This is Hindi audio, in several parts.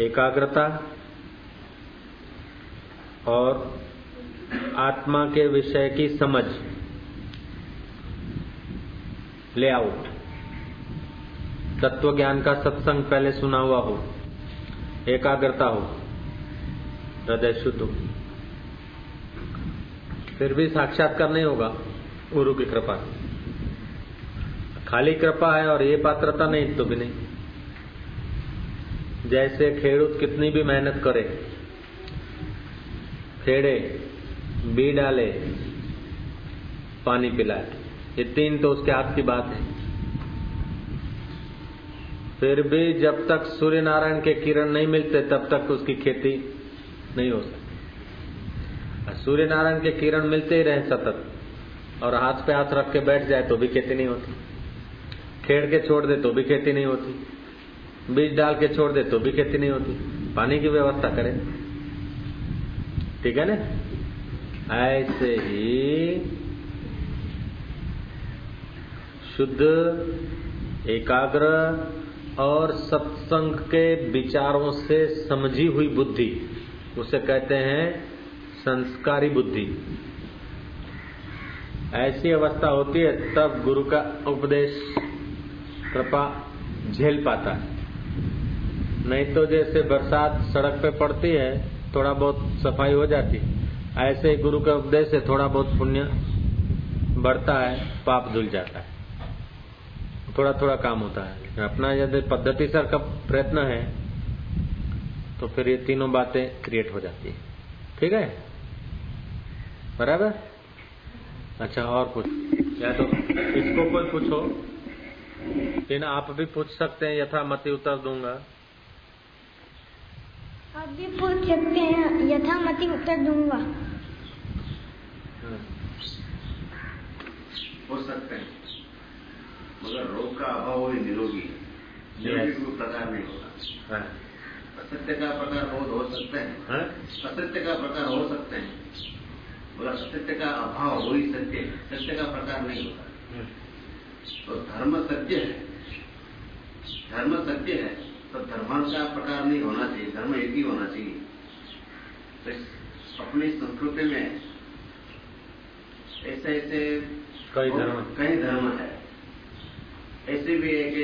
एकाग्रता और आत्मा के विषय की समझ, लेआउट, तत्व ज्ञान का सत्संग पहले सुना हुआ हो, एकाग्रता हो, हृदय शुद्ध हो, फिर भी साक्षात्कार नहीं होगा गुरु की कृपा। खाली कृपा है और ये पात्रता नहीं तो भी नहीं। जैसे खेडूत कितनी भी मेहनत करे, खेड़े, बी डाले, पानी पिलाए, ये तीन तो उसके हाथ की बात है। फिर भी जब तक सूर्य नारायण के किरण नहीं मिलते तब तक उसकी खेती नहीं हो सकती। सूर्य नारायण के किरण मिलते ही रहे सतत और हाथ पे हाथ रख के बैठ जाए तो भी खेती नहीं होती। खेड़ के छोड़ दे तो भी खेती नहीं होती, बीज डाल के छोड़ दे तो भी खेती नहीं होती। पानी की व्यवस्था करें, ठीक है ना। ऐसे ही शुद्ध, एकाग्र और सत्संग के विचारों से समझी हुई बुद्धि, उसे कहते हैं संस्कारी बुद्धि। ऐसी अवस्था होती है तब गुरु का उपदेश कृपा झेल पाता है। नहीं तो जैसे बरसात सड़क पे पड़ती है, थोड़ा बहुत सफाई हो जाती, ऐसे ही गुरु का उपदेश से थोड़ा बहुत पुण्य बढ़ता है, पाप धुल जाता है, थोड़ा थोड़ा काम होता है। अपना यदि पद्धति सर का प्रयत्न है तो फिर ये तीनों बातें क्रिएट हो जाती है। ठीक है, बराबर। अच्छा, और कुछ या तो इसको कोई पूछो, लेकिन आप भी पूछ सकते हैं, यथामति उत्तर दूंगा। आप भी पूछ सकते हैं, यथामति उत्तर दूंगा। हो सकते हैं, मगर रोग का अभाव ही निरोगी है। निरोगी कोई प्रकार नहीं होगा। असत्य का प्रकार हो सकते हैं, असत्य का प्रकार हो सकते हैं, मगर असत्य का अभाव हो ही सत्य है, सत्य का प्रकार नहीं होता। तो धर्म सत्य है, धर्म सत्य है तो धर्म का प्रकार नहीं होना चाहिए, धर्म एक ही होना चाहिए। तो अपनी संस्कृति में ऐसे ऐसे कई धर्म है। ऐसे भी है कि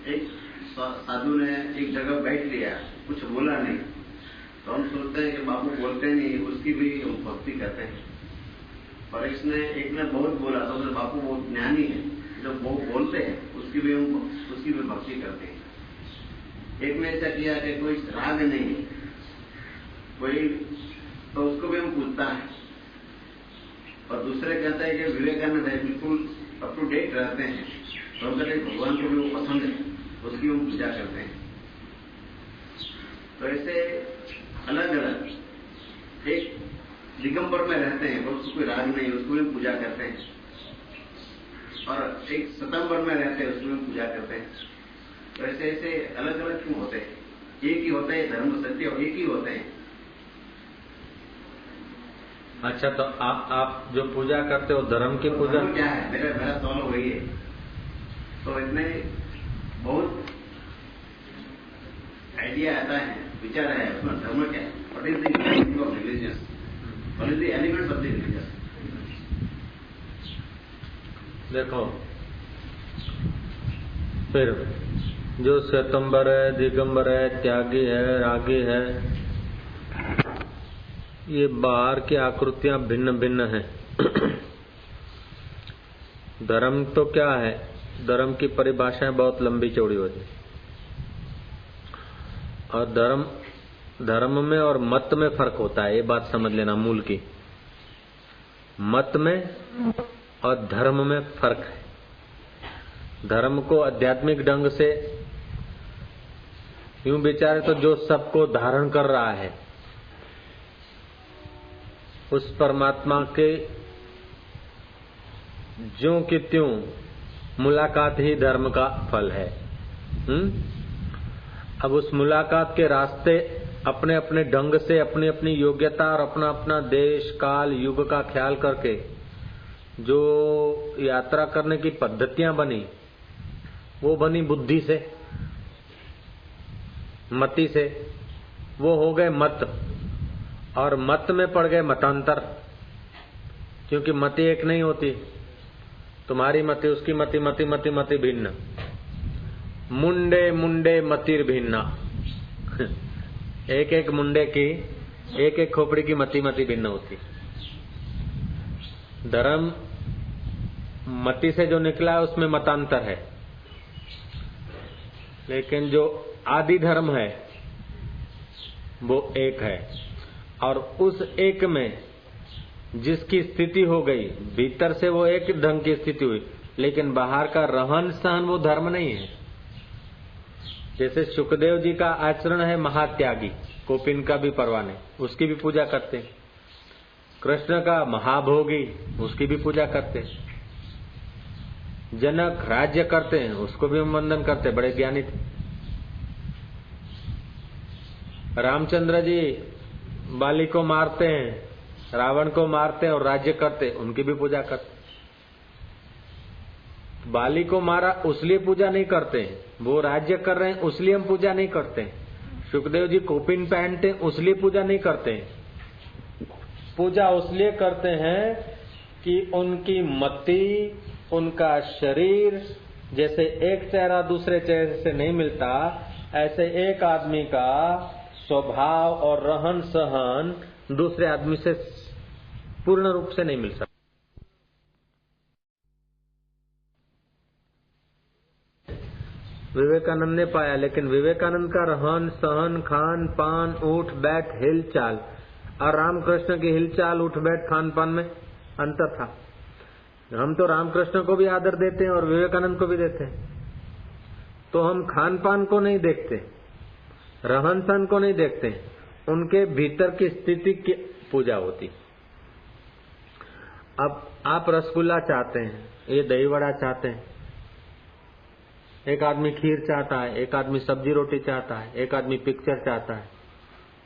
एक साधु ने एक जगह बैठ लिया, कुछ बोला नहीं, तो हम सोचते हैं कि बापू बोलते नहीं, उसकी भी हम भक्ति करते हैं। पर एक ने बहुत बोला तो बापू बहुत ज्ञानी है, जो वो बोलते हैं उसकी भी भक्ति करते हैं। एक ने ऐसा किया कि कोई राग नहीं है कोई, तो उसको भी हम पूछता है। और दूसरे कहते हैं कि विवेकानंद है, बिल्कुल अप टू डेट रहते हैं, तो अगर भगवान को भी वो पसंद है, उसकी हम पूजा करते हैं। तो ऐसे अलग अलग एक दिगंबर में रहते हैं, पर उसको कोई राग नहीं, उसको भी पूजा करते हैं। और एक सितंबर में रहते हैं, उसको भी पूजा करते हैं। तो ऐसे ऐसे अलग अलग क्यों होते हैं? एक ही होते हैं, धर्म सत्य और एक ही होते हैं। अच्छा, तो आप जो पूजा करते हो धर्म की पूजा क्या है? मेरा सवाल वही है। तो इसमें बहुत आइडिया आता है, विचार है, उसमें धर्म क्या है? What is the meaning of religious? What is the elements of the religious? देखो, फिर जो श्वेतंबर है, दिगंबर है, त्यागी है, रागी है, ये बाहर की आकृतियां भिन्न भिन्न हैं। धर्म तो क्या है? धर्म की परिभाषाएं बहुत लंबी चौड़ी होती है। और धर्म में और मत में फर्क होता है, ये बात समझ लेना मूल की। मत में और धर्म में फर्क है। धर्म को आध्यात्मिक ढंग से यूं विचारे तो जो सबको धारण कर रहा है, उस परमात्मा के ज्यों की त्यों मुलाकात ही धर्म का फल है। अब उस मुलाकात के रास्ते अपने अपने ढंग से, अपनी अपनी योग्यता और अपना अपना देश काल युग का ख्याल करके जो यात्रा करने की पद्धतियां बनी, वो बनी बुद्धि से। मति से, वो हो गए मत, और मत में पड़ गए मतांतर, क्योंकि मति एक नहीं होती। तुम्हारी मति, उसकी मति, मति मति मति भिन्न। मुंडे मुंडे मतिर भिन्ना। एक एक मुंडे की, एक एक खोपड़ी की मति मति भिन्न होती। धर्म मति से जो निकला है उसमें मतांतर है, लेकिन जो आदि धर्म है वो एक है। और उस एक में जिसकी स्थिति हो गई, भीतर से वो एक ढंग की स्थिति हुई, लेकिन बाहर का रहन सहन वो धर्म नहीं है। जैसे सुखदेव जी का आचरण है महात्यागी, कोपिन का भी परवाह नहीं, उसकी भी पूजा करते। कृष्ण का महाभोगी, उसकी भी पूजा करते। जनक राज्य करते हैं, उसको भी हम वंदन करते, बड़े ज्ञानी थे। रामचंद्र जी बाली को मारते हैं, रावण को मारते हैं और राज्य करते, उनकी भी पूजा करते। बाली को मारा उसलिए पूजा नहीं करते, वो राज्य कर रहे हैं उसलिए हम पूजा नहीं करते। सुखदेव जी कोपिन पहनते उसलिए पूजा नहीं करते। पूजा उसलिए करते हैं कि उनकी मति, उनका शरीर, जैसे एक चेहरा दूसरे चेहरे से नहीं मिलता, ऐसे एक आदमी का स्वभाव और रहन सहन दूसरे आदमी से पूर्ण रूप से नहीं मिल सकता। विवेकानंद ने पाया, लेकिन विवेकानंद का रहन सहन, खान पान, उठ बैठ, हिल चाल और रामकृष्ण की हिल चाल, उठ बैठ, खान पान में अंतर था। हम तो रामकृष्ण को भी आदर देते हैं और विवेकानंद को भी देते हैं, तो हम खान पान को नहीं देखते, रहन सहन को नहीं देखते, उनके भीतर की स्थिति की पूजा होती। अब आप रसगुल्ला चाहते हैं, ये दही वड़ा चाहते हैं, एक आदमी खीर चाहता है, एक आदमी सब्जी रोटी चाहता है, एक आदमी पिक्चर चाहता है,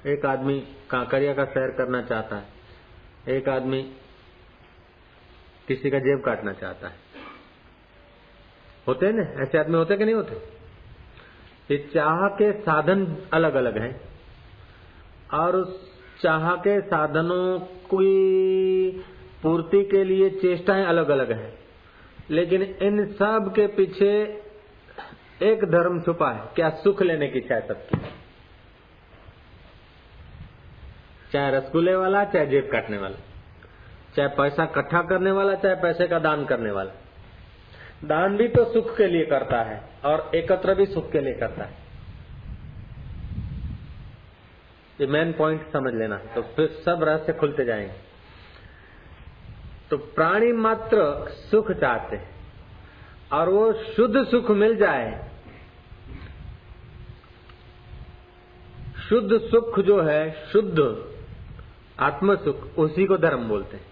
एक आदमी कांकरिया का सैर करना चाहता है, एक आदमी किसी का जेब काटना चाहता है। होते हैं ना ऐसे आदमी, होते कि नहीं होते? ये चाह के साधन अलग अलग हैं और उस चाह के साधनों की पूर्ति के लिए चेष्टाएं अलग अलग हैं, लेकिन इन सब के पीछे एक धर्म छुपा है। क्या? सुख लेने की चाहे सबकी, चाहे रसगुल्ले वाला, चाहे जेब काटने वाला, चाहे पैसा इकट्ठा करने वाला, चाहे पैसे का दान करने वाला। दान भी तो सुख के लिए करता है और एकत्र भी सुख के लिए करता है। ये मेन पॉइंट समझ लेना, तो फिर सब रहस्य खुलते जाएंगे। तो प्राणी मात्र सुख चाहते हैं और वो शुद्ध सुख मिल जाए। शुद्ध सुख जो है, शुद्ध आत्म सुख, उसी को धर्म बोलते हैं।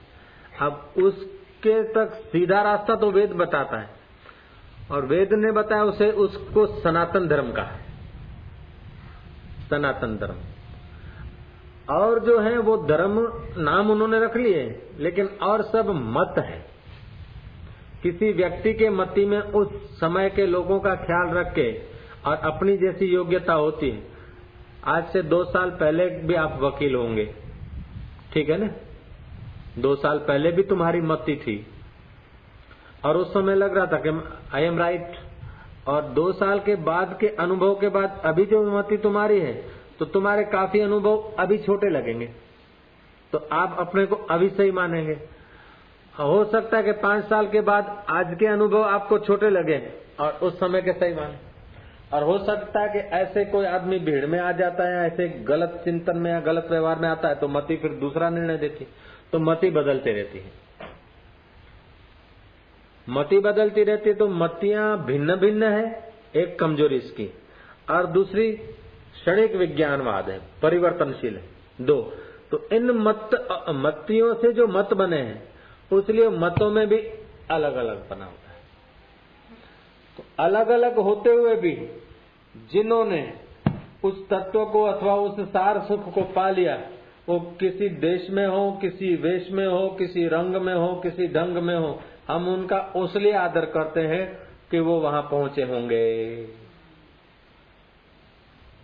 अब उसके तक सीधा रास्ता तो वेद बताता है, और वेद ने बताया उसे, उसको सनातन धर्म का है, सनातन धर्म। और जो है वो धर्म नाम उन्होंने रख लिए, लेकिन और सब मत है। किसी व्यक्ति के मति में उस समय के लोगों का ख्याल रख के और अपनी जैसी योग्यता होती है। आज से 2 साल पहले भी आप वकील होंगे, ठीक है ना? 2 साल पहले भी तुम्हारी मति थी और उस समय लग रहा था कि आई एम राइट, और 2 साल के बाद के अनुभव के बाद अभी जो मति तुम्हारी है, तो तुम्हारे काफी अनुभव अभी छोटे लगेंगे, तो आप अपने को अभी सही मानेंगे। हो सकता है कि 5 साल के बाद आज के अनुभव आपको छोटे लगे और उस समय के सही माने। और हो सकता है कि ऐसे कोई आदमी भीड़ में आ जाता है, ऐसे गलत चिंतन में या गलत व्यवहार में आता है, तो मति फिर दूसरा निर्णय देती, तो मति बदलती रहती है। मति बदलती रहती है, तो मतियां भिन्न भिन्न है। एक कमजोरी इसकी, और दूसरी क्षणिक विज्ञानवाद है, परिवर्तनशील है। 2 तो इन मतियों से जो मत बने हैं, उसलिए मतों में भी अलग अलग बना होता है। तो अलग अलग होते हुए भी जिन्होंने उस तत्व को अथवा उस सार सुख को पा लिया, वो किसी देश में हो, किसी वेश में हो, किसी रंग में हो, किसी ढंग में हो, हम उनका उसलिए आदर करते हैं कि वो वहां पहुंचे होंगे।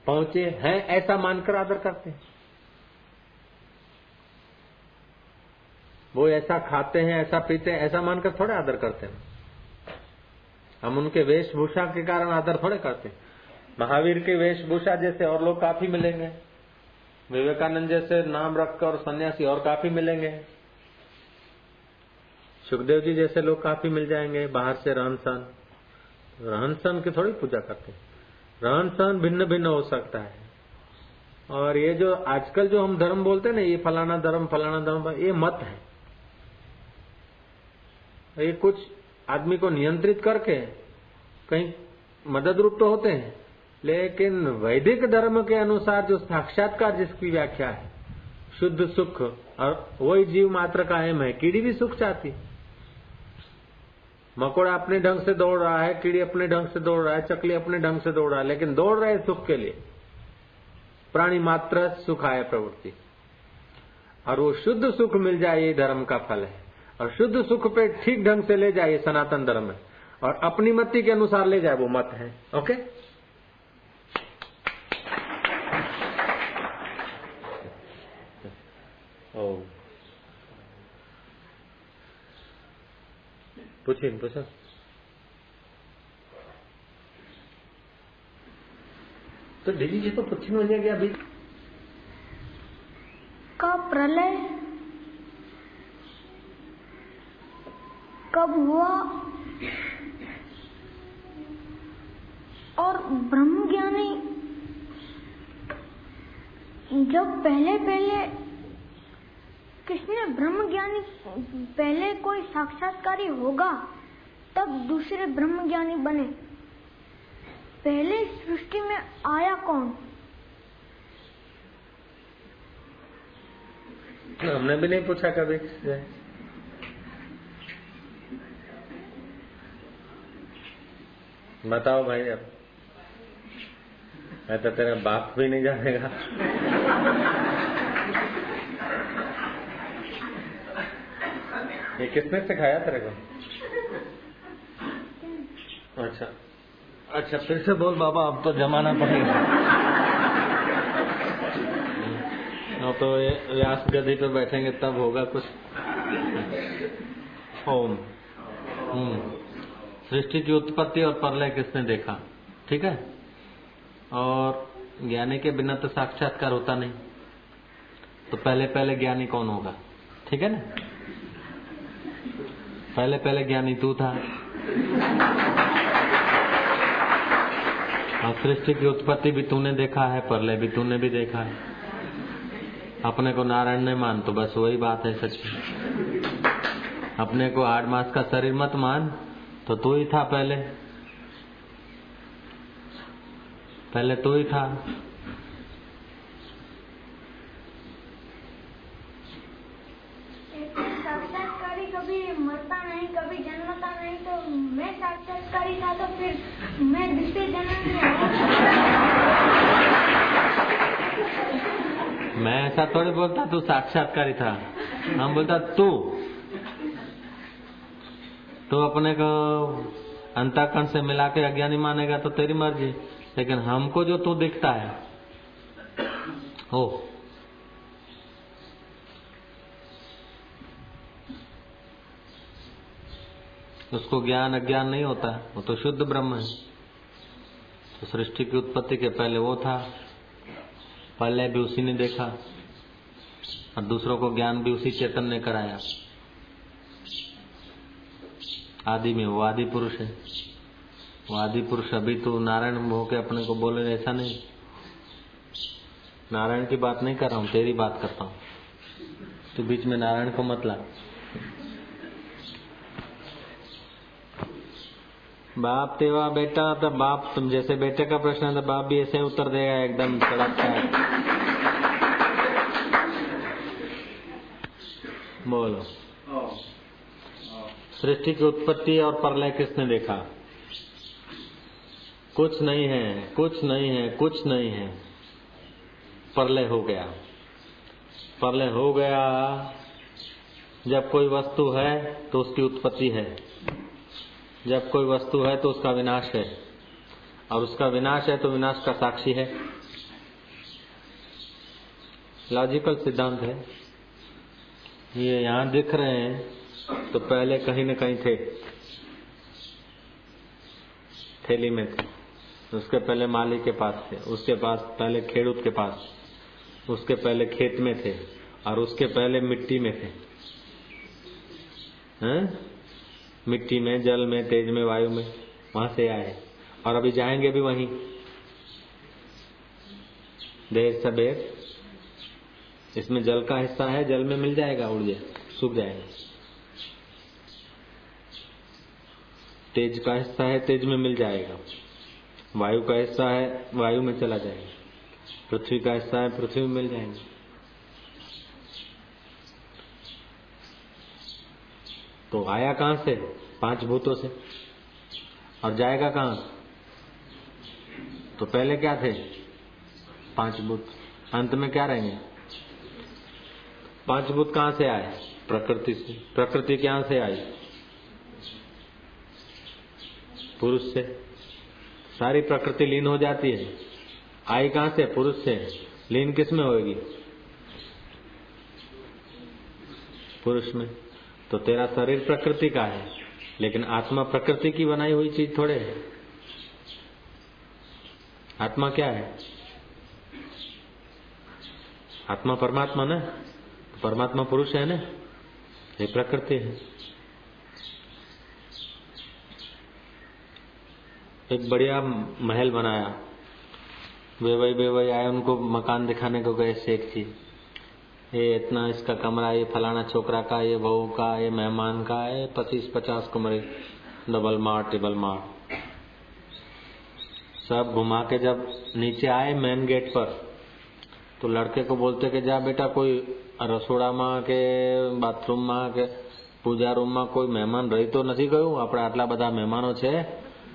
पहुंचे हैं ऐसा मानकर आदर करते हैं। वो ऐसा खाते हैं, ऐसा पीते हैं, ऐसा मानकर थोड़े आदर करते हैं। हम उनके वेशभूषा के कारण आदर थोड़े करते हैं। महावीर के वेशभूषा जैसे और लोग काफी मिलेंगे, विवेकानंद जैसे नाम रखकर और सन्यासी और काफी मिलेंगे, सुखदेव जी जैसे लोग काफी मिल जाएंगे। बाहर से रहन सहन की थोड़ी पूजा करते हैं। रहन सहन भिन्न भिन्न हो सकता है। और ये जो आजकल जो हम धर्म बोलते हैं ना, ये फलाना धर्म, ये मत है। ये कुछ आदमी को नियंत्रित करके कहीं मदद रूप तो होते हैं, लेकिन वैदिक धर्म के अनुसार जो साक्षात्कार जिसकी व्याख्या है, शुद्ध सुख, और वही जीव मात्र का अहम है। कीड़ी भी सुख चाहती, मकोड़ा अपने ढंग से दौड़ रहा है, कीड़ी अपने ढंग से दौड़ रहा है, चकली अपने ढंग से दौड़ रहा है, लेकिन दौड़ रहे सुख के लिए। प्राणी मात्र सुखाय प्रवृत्ति, और वो शुद्ध सुख मिल जाए, ये धर्म का फल है। और शुद्ध सुख पे ठीक ढंग से ले जाए, सनातन धर्म है। और अपनी मति के अनुसार ले जाए, वो मत है। ओके, पूछो। तो दीदी जी तो पूछने हो गया अभी का प्रलय कब हुआ और ब्रह्मज्ञानी जब पहले किसने ब्रह्मज्ञानी पहले कोई साक्षात्कारी होगा तब दूसरे ब्रह्मज्ञानी बने। पहले सृष्टि में आया कौन? हमने भी नहीं पूछा कभी। बताओ भाई, अब मैं तो तेरा बाप भी नहीं जानेगा। ये किसने सिखाया तेरे को? अच्छा, फिर से बोल बाबा, अब तो जमाना पड़ेगा। तो व्यास गद्दी पे बैठेंगे तब होगा कुछ। ओम। सृष्टि की उत्पत्ति और प्रलय किसने देखा? ठीक है। और ज्ञानी के बिना तो साक्षात्कार होता नहीं, तो पहले ज्ञानी कौन होगा? ठीक है ना। पहले ज्ञानी तू था, और सृष्टि की उत्पत्ति भी तूने देखा है, प्रलय भी तूने भी देखा है। अपने को नारायण ने मान तो बस वही बात है सच्ची। अपने को 8 मास का शरीर मत मान, तो तू ही था पहले तू ही था। साक्षात्कारी कभी मरता नहीं, कभी जन्मता नहीं, तो मैं साक्षात्कारी था, तो फिर मैं दूसरे जन्म में मैं ऐसा थोड़ी बोलता तू साक्षात्कारी था। हम बोलता तू अपने को अंतःकरण से मिला के अज्ञानी मानेगा तो तेरी मर्जी, लेकिन हमको जो तू दिखता है हो, उसको ज्ञान अज्ञान नहीं होता, वो तो शुद्ध ब्रह्म है। तो सृष्टि की उत्पत्ति के पहले वो था, प्रलय भी उसी ने देखा, और दूसरों को ज्ञान भी उसी चेतन ने कराया। आदि में वो आदि पुरुष है। वो आदि पुरुष अभी तो नारायण होके अपने को बोले, ऐसा नहीं। नारायण की बात नहीं कर रहा हूँ, तेरी बात करता हूँ। तो बीच में नारायण को मत ला। बाप तेवा बेटा, तो बाप तुम जैसे बेटे का प्रश्न है तो बाप भी ऐसे उत्तर देगा, एकदम सड़क का। बोलो। सृष्टि की उत्पत्ति और प्रलय किसने देखा? कुछ नहीं है। प्रलय हो गया। जब कोई वस्तु है तो उसकी उत्पत्ति है, जब कोई वस्तु है तो उसका विनाश है, और उसका विनाश है तो विनाश का साक्षी है। लॉजिकल सिद्धांत है। ये यहाँ दिख रहे हैं तो पहले कहीं न कहीं थे, थैली में थे, उसके पहले माली के पास थे, उसके पास पहले खेड़ूत के पास, उसके पहले खेत में थे, और उसके पहले मिट्टी में थे। हैं? मिट्टी में, जल में, तेज में, वायु में, वहां से आए और अभी जाएंगे भी वहीं। देर सबेर इसमें जल का हिस्सा है, जल में मिल जाएगा, उड़ जाए, सूख जाएगा। तेज का हिस्सा है, तेज में मिल जाएगा। वायु का हिस्सा है, वायु में चला जाएगा। पृथ्वी का हिस्सा है, पृथ्वी में मिल जाएंगे। तो आया कहां से? 5 भूतों से। और जाएगा कहां? तो पहले क्या थे? 5 भूत। अंत में क्या रहेंगे? 5 भूत कहां से आए? प्रकृति से। प्रकृति कहां से आई? पुरुष से। सारी प्रकृति लीन हो जाती है। आई कहां से? पुरुष से। लीन किस में होगी? पुरुष में। तो तेरा शरीर प्रकृति का है, लेकिन आत्मा प्रकृति की बनाई हुई चीज थोड़े है। आत्मा क्या है? आत्मा परमात्मा ना। परमात्मा पुरुष है ना, ये प्रकृति है। एक बढ़िया महल बनाया, बेवई आए, उनको मकान दिखाने को गए शेख जी। ये इतना इसका कमरा, ये फलाना छोकरा का, ये बहू का, ये मेहमान का, ये 25-50 कमरे, डबल मार, ट्रिपल मार, सब घुमा के जब नीचे आए मेन गेट पर, तो लड़के को बोलते कि जा बेटा, कोई रसोड़ा में के बाथरूम में के पूजा रूम में कोई મહેમાન રહી તો નથી ગયું? આપણે આટલા બધા મહેમાનો છે,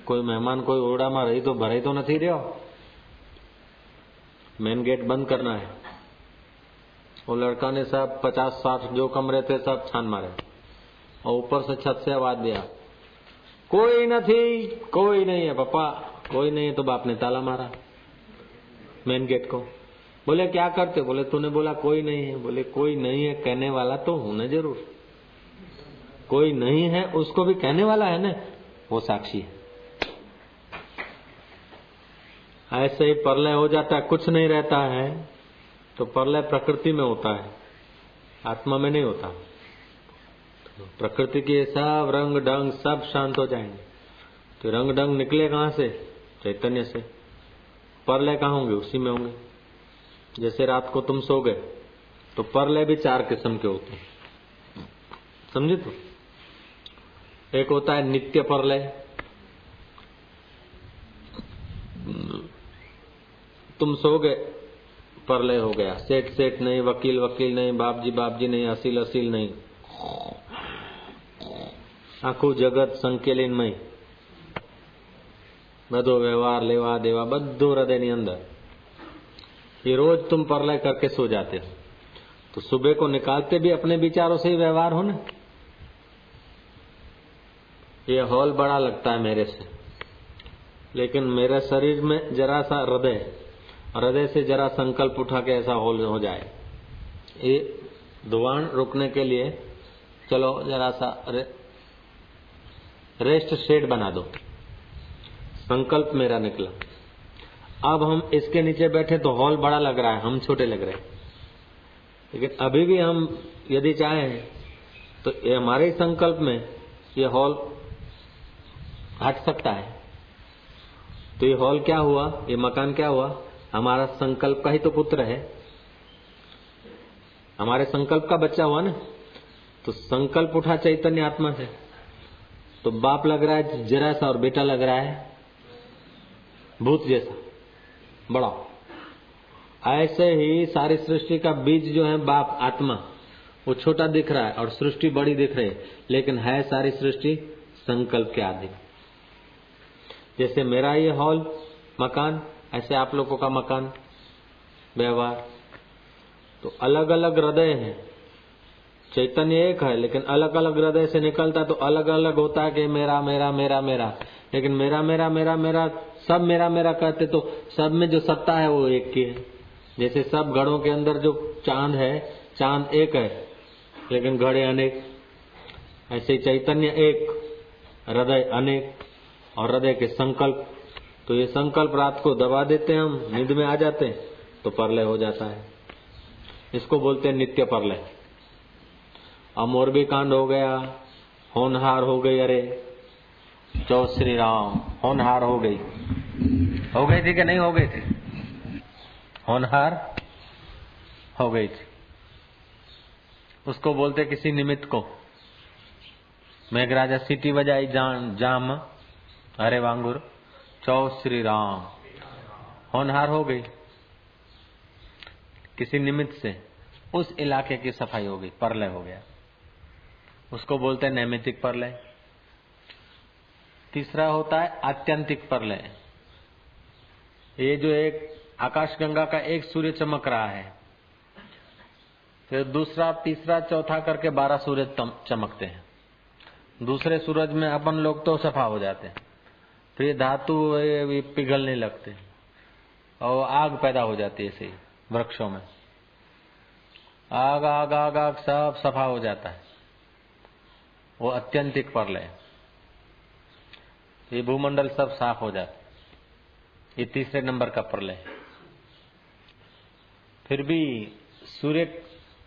કોઈ મહેમાન કોઈ ઓરડામાં રહી તો ભરાઈ તો નથી રહ્યો? मेन गेट बंद करना है। वो लड़का ने सब 50-60 जो कमरे थे सब छान मारे, और ऊपर से छत से आवाज दिया, कोई नहीं, कोई नहीं है पापा, कोई नहीं है। तो बाप ने ताला मारा मेन गेट को। बोले क्या करते? बोले तूने बोला कोई नहीं है। बोले कोई नहीं है कहने वाला तो हूं ना, जरूर कोई नहीं है, उसको भी कहने वाला है ना, वो साक्षी है। ऐसे ही प्रलय हो जाता है, कुछ नहीं रहता है, तो प्रलय प्रकृति में होता है, आत्मा में नहीं होता। तो प्रकृति के सब रंग ढंग सब शांत हो जाएंगे। तो रंग ढंग निकले कहां से? चैतन्य से। प्रलय कहां होंगे? उसी में होंगे। जैसे रात को तुम सो गए तो प्रलय भी 4 किस्म के होते हैं, समझे? तो एक होता है नित्य प्रलय। तुम सो गए, प्रलय हो गया, सेठ नहीं, वकील नहीं, बाप जी नहीं, असील नहीं, आखू जगत संकेलिनमय, બધો व्यवहार लेवा देवा બધું हृदय अंदर। ये रोज तुम प्रलय करके सो जाते हो, तो सुबह को निकालते भी अपने विचारों से ही व्यवहार हो ना। ये हॉल बड़ा लगता है मेरे से, लेकिन मेरे शरीर में जरा सा हृदय से जरा संकल्प उठा के ऐसा हॉल हो जाए, ये धुआं रुकने के लिए चलो जरा सा रेस्ट शेड बना दो। संकल्प मेरा निकला, अब हम इसके नीचे बैठे तो हॉल बड़ा लग रहा है, हम छोटे लग रहे हैं। लेकिन अभी भी हम यदि चाहें तो ये हमारे ही संकल्प में ये हॉल हट सकता है। तो ये हॉल क्या हुआ? ये मकान क्या हुआ? हमारा संकल्प का ही तो पुत्र है, हमारे संकल्प का बच्चा हुआ ना। तो संकल्प उठा चैतन्य आत्मा से, तो बाप लग रहा है जरा सा और बेटा लग रहा है भूत जैसा बड़ा। ऐसे ही सारी सृष्टि का बीज जो है बाप आत्मा, वो छोटा दिख रहा है और सृष्टि बड़ी दिख रही है, लेकिन है सारी सृष्टि संकल्प के अधीन। जैसे मेरा ये हॉल मकान, ऐसे आप लोगों का मकान व्यवहार, तो अलग अलग हृदय है। चैतन्य एक है, लेकिन अलग अलग हृदय से निकलता तो अलग अलग होता है कि मेरा मेरा मेरा मेरा। लेकिन मेरा मेरा मेरा मेरा सब मेरा मेरा कहते तो सब में जो सत्ता है वो एक की है। जैसे सब घड़ों के अंदर जो चांद है, चांद एक है लेकिन घड़े अनेक, ऐसे चैतन्य एक, हृदय अनेक और हृदय के संकल्प। तो ये संकल्प रात को दबा देते हैं, हम नींद में आ जाते हैं तो प्रलय हो जाता है। इसको बोलते हैं नित्य प्रलय। अब मोरबी कांड हो गया, होनहार हो गई, अरे जय श्री राम, होनहार हो गई थी कि नहीं हो गई थी? होनहार हो गई थी। उसको बोलते किसी निमित्त को। मेघराजा सीटी बजाई जाम अरे वांगुर चौ श्री राम, होनहार हो गई किसी निमित्त से, उस इलाके की सफाई हो गई, प्रलय हो गया। उसको बोलते हैं नैमित्तिक प्रलय। तीसरा होता है आत्यंतिक प्रलय। ये जो एक आकाशगंगा का एक सूर्य चमक रहा है, फिर दूसरा तीसरा चौथा करके 12 सूर्य चमकते हैं। दूसरे सूरज में अपन लोग तो सफा हो जाते हैं, फिर धातु पिघलने लगते और आग पैदा हो जाती है। ऐसे वृक्षों में आग आग आग आग सब सफा हो जाता है, वो अत्यंतिक प्रलय। ये भूमंडल सब साफ हो जाता है, ये तीसरे नंबर का प्रलय। फिर भी सूर्य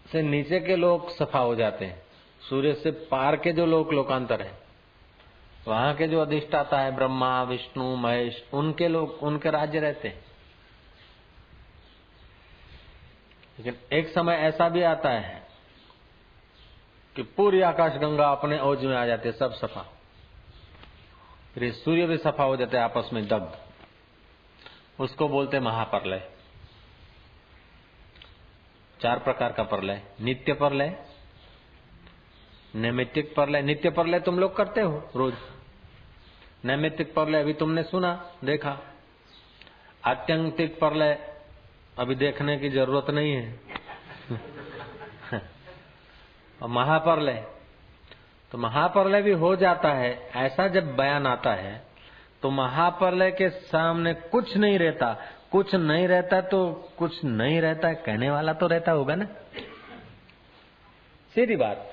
से नीचे के लोग सफा हो जाते हैं, सूर्य से पार के जो लोकांतर है, वहां के जो अधिष्ठाता है ब्रह्मा विष्णु महेश, उनके लोग उनके राज्य रहते हैं। लेकिन एक समय ऐसा भी आता है कि पूरी आकाशगंगा अपने ओज में आ जाती है, सब सफा। फिर सूर्य भी सफा हो जाते हैं, आपस में दग्ध। उसको बोलते हैं महाप्रलय। 4 प्रकार का प्रलय। नित्य प्रलय, नैमित्तिक प्रलय। नित्य प्रलय तुम लोग करते हो रोज। नैमित्तिक प्रलय अभी तुमने सुना देखा। आत्यंतिक प्रलय अभी देखने की जरूरत नहीं है। और महाप्रलय, तो महाप्रलय भी हो जाता है। ऐसा जब बयान आता है तो महाप्रलय के सामने कुछ नहीं रहता। कुछ नहीं रहता तो कुछ नहीं रहता, कहने वाला तो रहता होगा ना। सीधी बात।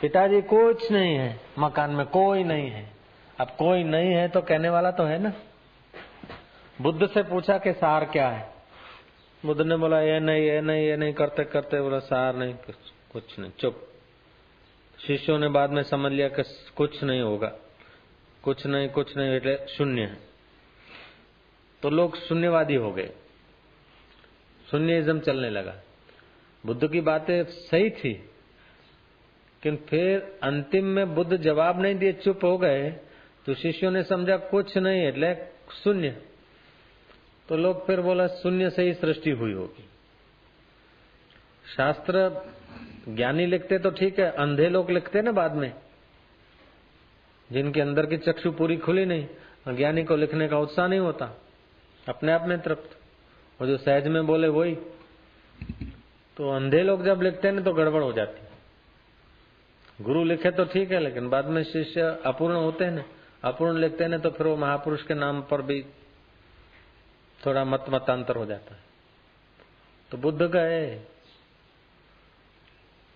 पिताजी कुछ नहीं है, मकान में कोई नहीं है। अब कोई नहीं है तो कहने वाला तो है ना। बुद्ध से पूछा कि सार क्या है? बुद्ध ने बोला ये नहीं ये नहीं ये नहीं, करते करते बोला सार नहीं, कुछ नहीं, चुप। शिष्यों ने बाद में समझ लिया कि कुछ नहीं होगा, कुछ नहीं એટલે शून्य है। तो लोग शून्यवादी हो गए, शून्यइज्म चलने लगा। बुद्ध की बातें सही थी, लेकिन फिर अंतिम में बुद्ध जवाब नहीं दिए, चुप हो गए। तो शिष्यों ने समझा कुछ नहीं એટલે शून्य। तो लोग फिर बोला शून्य से ही सृष्टि हुई होगी। शास्त्र ज्ञानी लिखते तो ठीक है, अंधे लोग लिखते ना बाद में, जिनके अंदर की चक्षु पूरी खुली नहीं। अज्ञानी को लिखने का उत्साह नहीं होता, अपने आप में तृप्त, और जो सहज में बोले वही। तो अंधे लोग जब लिखते हैं तो गड़बड़ हो जाती है। गुरु लिखे तो ठीक है, लेकिन बाद में शिष्य अपूर्ण होते हैं ना, अपूर्ण लिखते हैं तो फिर वो महापुरुष के नाम पर भी थोड़ा मतांतर हो जाता है। तो बुद्ध गए,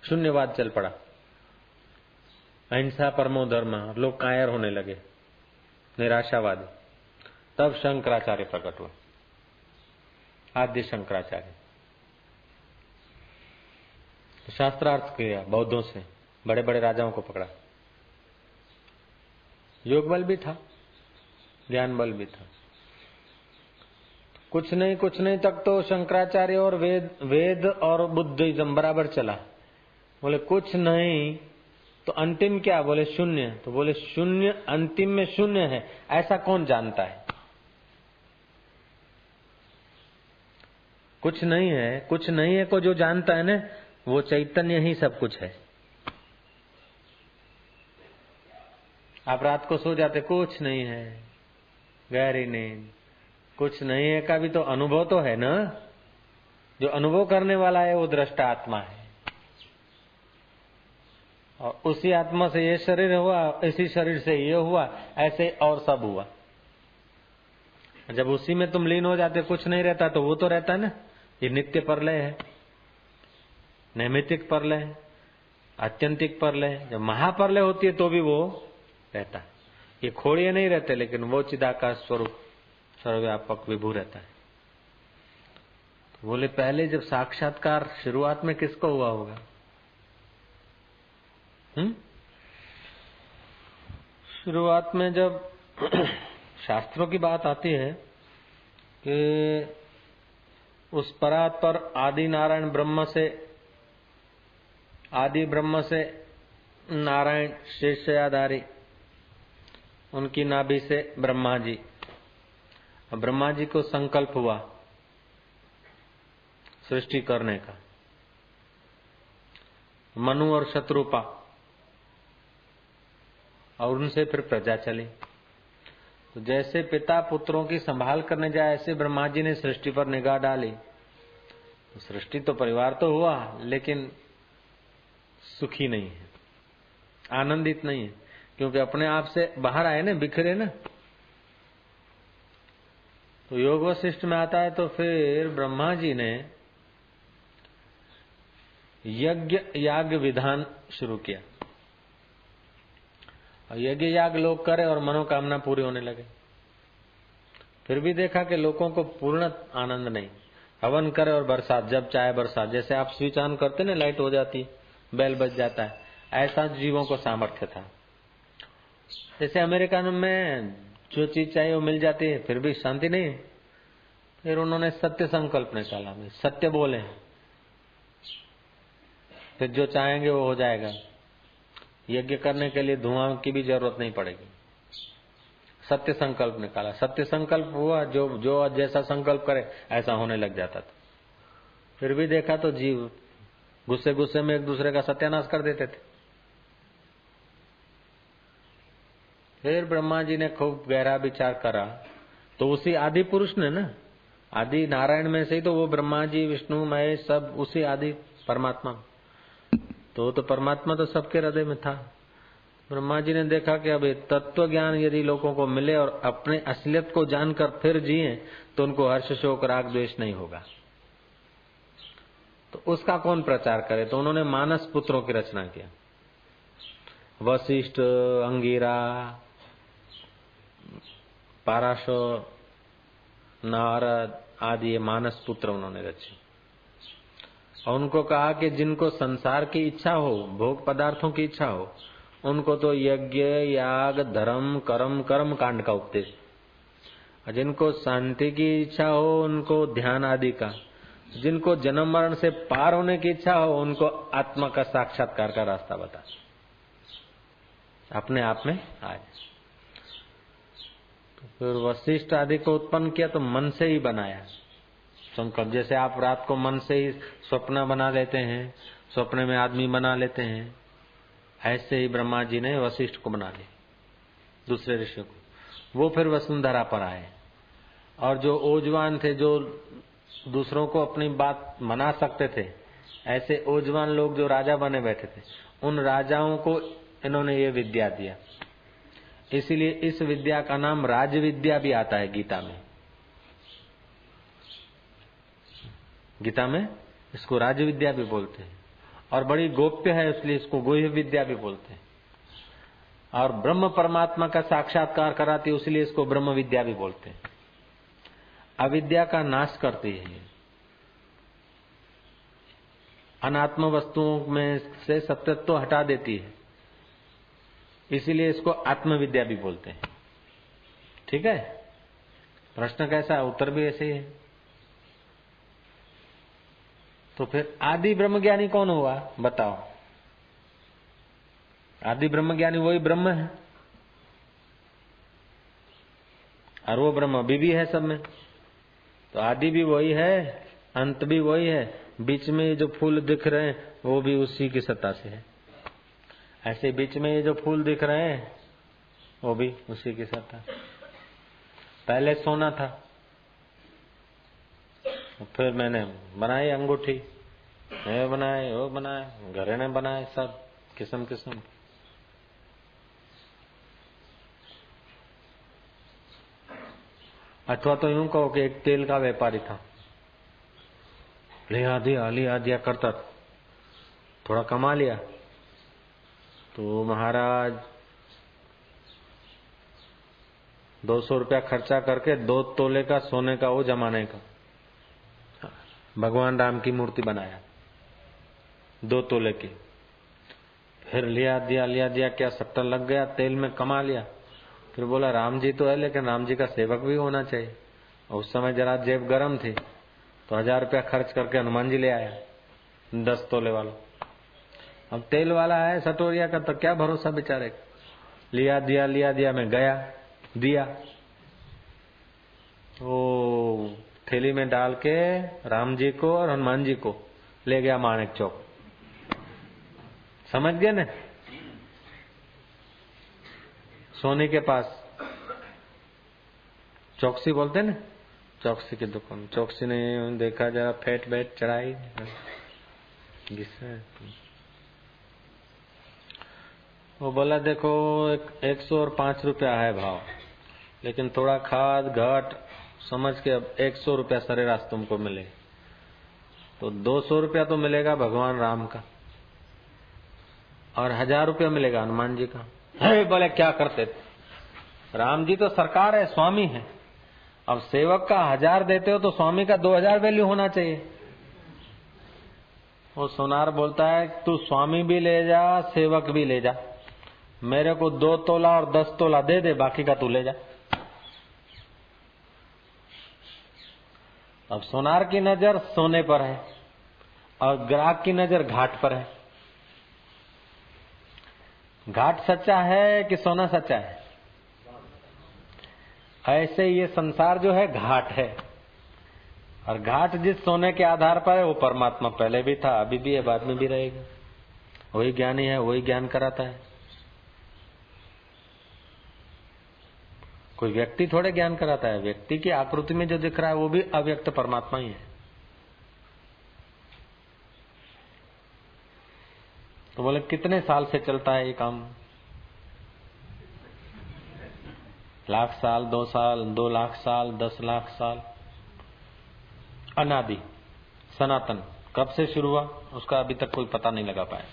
शून्यवाद चल पड़ा, अहिंसा परमो धर्म, लोग कायर होने लगे, निराशावादी। तब शंकराचार्य प्रकट हुए, आद्य शंकराचार्य। शास्त्रार्थ किया बौद्धों से, बड़े बड़े राजाओं को पकड़ा। योग बल भी था, ज्ञान बल भी था। कुछ नहीं तक तो शंकराचार्य और वेद और बुद्धिज्म बराबर चला। बोले कुछ नहीं तो अंतिम क्या? बोले शून्य। तो बोले शून्य, अंतिम में शून्य है, ऐसा कौन जानता है? कुछ नहीं है को जो जानता है ना, वो चैतन्य ही सब कुछ है। आप रात को सो जाते, कुछ नहीं है, गहरी नींद, कुछ नहीं है का भी तो अनुभव तो है ना। जो अनुभव करने वाला है वो दृष्टा आत्मा है, और उसी आत्मा से ये शरीर हुआ, इसी शरीर से ये हुआ, ऐसे और सब हुआ। जब उसी में तुम लीन हो जाते, कुछ नहीं रहता, तो वो तो रहता है ना। ये नित्य प्रलय है, नैमित्तिक प्रलय है, आत्यंतिक प्रलय है। जब महाप्रलय होती है तो भी वो रहता है। ये खोड़िए नहीं रहते, लेकिन वो चिदाकाश स्वरूप सर्वव्यापक विभू रहता है। तो बोले पहले जब साक्षात्कार शुरुआत में किसको हुआ होगा? शुरुआत में जब शास्त्रों की बात आती है कि उस परात्पर आदि नारायण ब्रह्म से, आदि ब्रह्म से नारायण शेषयाधारी, उनकी नाभि से ब्रह्मा जी, ब्रह्मा जी को संकल्प हुआ सृष्टि करने का। मनु और शत्रुपा, और उनसे फिर प्रजा चली। तो जैसे पिता पुत्रों की संभाल करने जाए, ऐसे ब्रह्मा जी ने सृष्टि पर निगाह डाली। तो सृष्टि तो परिवार तो हुआ, लेकिन सुखी नहीं है, आनंदित नहीं है, क्योंकि अपने आप से बाहर आए ना, बिखरे ना। तो योग वशिष्ठ में आता है, तो फिर ब्रह्मा जी ने यज्ञ याग विधान शुरू किया। और यज्ञ याग लोग करे और मनोकामना पूरी होने लगे। फिर भी देखा कि लोगों को पूर्ण आनंद नहीं। हवन करे और बरसात, जब चाहे बरसात। जैसे आप स्विच ऑन करते ना, लाइट हो जाती, बेल बज जाता है, ऐसा जीवों को सामर्थ्य था। जैसे अमेरिका में जो चीज चाहिए वो मिल जाती है, फिर भी शांति नहीं है। फिर उन्होंने सत्य संकल्प निकाला, सत्य बोले, फिर जो चाहेंगे वो हो जाएगा। यज्ञ करने के लिए धुआं की भी जरूरत नहीं पड़ेगी। सत्य संकल्प निकाला, सत्य संकल्प हुआ, जो जैसा संकल्प करे ऐसा होने लग जाता था। फिर भी देखा तो जीव गुस्से गुस्से में एक दूसरे का सत्यानाश कर देते थे। फिर ब्रह्मा जी ने खूब गहरा विचार करा, तो उसी आदि पुरुष ने ना, आदि नारायण में से ही तो वो ब्रह्मा जी, विष्णु, महेश सब उसी आदि परमात्मा। तो परमात्मा तो सबके हृदय में था। ब्रह्मा जी ने देखा कि अब तत्व ज्ञान यदि लोगों को मिले और अपने असलियत को जानकर फिर जिए, तो उनको हर्ष शोक राग द्वेष नहीं होगा। तो उसका कौन प्रचार करे? तो उन्होंने मानस पुत्रों की रचना किया। वशिष्ठ, अंगिरा, पाराशर, नारद आदि ये मानस पुत्र उन्होंने रचे। और उनको कहा कि जिनको संसार की इच्छा हो, भोग पदार्थों की इच्छा हो, उनको तो यज्ञ याग धर्म कर्म कर्म कांड का उपदेश। और जिनको शांति की इच्छा हो, उनको ध्यान आदि का। जिनको जन्म मरण से पार होने की इच्छा हो, उनको आत्मा का साक्षात्कार का रास्ता बता, अपने आप में आए। तो फिर वशिष्ठ आदि को उत्पन्न किया, तो मन से ही बनाया संकल्प। जैसे आप रात को मन से ही स्वप्न बना लेते हैं, स्वप्न में आदमी बना लेते हैं, ऐसे ही ब्रह्मा जी ने वशिष्ठ को बना लिया, दूसरे ऋषि को। वो फिर वसुंधरा पर आए, और जो ओजवान थे, जो दूसरों को अपनी बात मना सकते थे, ऐसे ओजवान लोग जो राजा बने बैठे थे, उन राजाओं को इन्होंने ये विद्या दिया। इसीलिए इस विद्या का नाम राज विद्या भी आता है गीता में। गीता में इसको राज विद्या भी बोलते हैं, और बड़ी गोप्य है, इसलिए इसको गुह्य विद्या भी बोलते हैं। और ब्रह्म परमात्मा का साक्षात्कार कराती है, इसलिए इसको ब्रह्म विद्या भी बोलते हैं। अविद्या का नाश करती है, अनात्म वस्तुओं में से सत्यत्व हटा देती है, इसीलिए इसको आत्मविद्या भी बोलते हैं। ठीक है? प्रश्न कैसा है? उत्तर भी ऐसे ही है। तो फिर आदि ब्रह्मज्ञानी कौन हुआ बताओ? आदि ब्रह्मज्ञानी वही ब्रह्म है, और वो ब्रह्म अभी भी है सब में। तो आदि भी वही है, अंत भी वही है, बीच में जो फूल दिख रहे हैं वो भी उसी की सत्ता से है। ऐसे बीच में ये जो फूल दिख रहे हैं वो भी उसी की सत्ता। पहले सोना था, फिर मैंने बनाई अंगूठी, ये बनाए, वो बनाए, घरेने बनाए, सब किस्म किस्म। अथवा तो यूं कहो कि एक तेल का व्यापारी था, लिया दिया करता था, थोड़ा कमा लिया तो महाराज 200 रुपया खर्चा करके 2 तोले का सोने का वो जमाने का भगवान राम की मूर्ति बनाया 2 तोले की। फिर लिया दिया क्या सट्टा लग गया, तेल में कमा लिया। फिर बोला राम जी तो है लेकिन राम जी का सेवक भी होना चाहिए। और उस समय जरा जेब गरम थी तो 1000 रुपया खर्च करके हनुमान जी ले आया 10 तोले वाला। अब तेल वाला है सटोरिया का तो क्या भरोसा बेचारे। लिया दिया मैं गया दिया, ओ थैली में डाल के राम जी को और हनुमान जी को ले गया माणिक चौक। समझ गए ना? सोने के पास चौकसी बोलते ना, चौकसी की दुकान। चौकसी ने देखा जरा फेट बैठ चढ़ाई वो बोला देखो 105 रुपया है भाव, लेकिन थोड़ा खाद घाट समझ के अब 100 रुपया सरेराश तुमको मिले तो 200 रुपया तो मिलेगा भगवान राम का और 1000 रुपया मिलेगा हनुमान जी का। है बोले क्या करते थे? राम जी तो सरकार है, स्वामी है। अब सेवक का 1000 देते हो तो स्वामी का 2000 वैल्यू होना चाहिए। वो सोनार बोलता है तू स्वामी भी ले जा सेवक भी ले जा, मेरे को 2 तोला और 10 तोला दे दे, बाकी का तू ले जा। अब सोनार की नजर सोने पर है और ग्राहक की नजर घाट पर है। घाट सच्चा है कि सोना सच्चा है? ऐसे ये संसार जो है घाट है और घाट जिस सोने के आधार पर है वो परमात्मा पहले भी था, अभी भी है, बाद में भी रहेगा। वही ज्ञानी है, वही ज्ञान कराता है। कोई व्यक्ति थोड़े ज्ञान कराता है। व्यक्ति की आकृति में जो दिख रहा है वो भी अव्यक्त परमात्मा ही है। तो बोले कितने साल से चलता है ये काम? 1,00,000 साल, 2 साल, 2 लाख साल, 10 लाख साल। अनादि सनातन कब से शुरू हुआ उसका अभी तक कोई पता नहीं लगा पाया।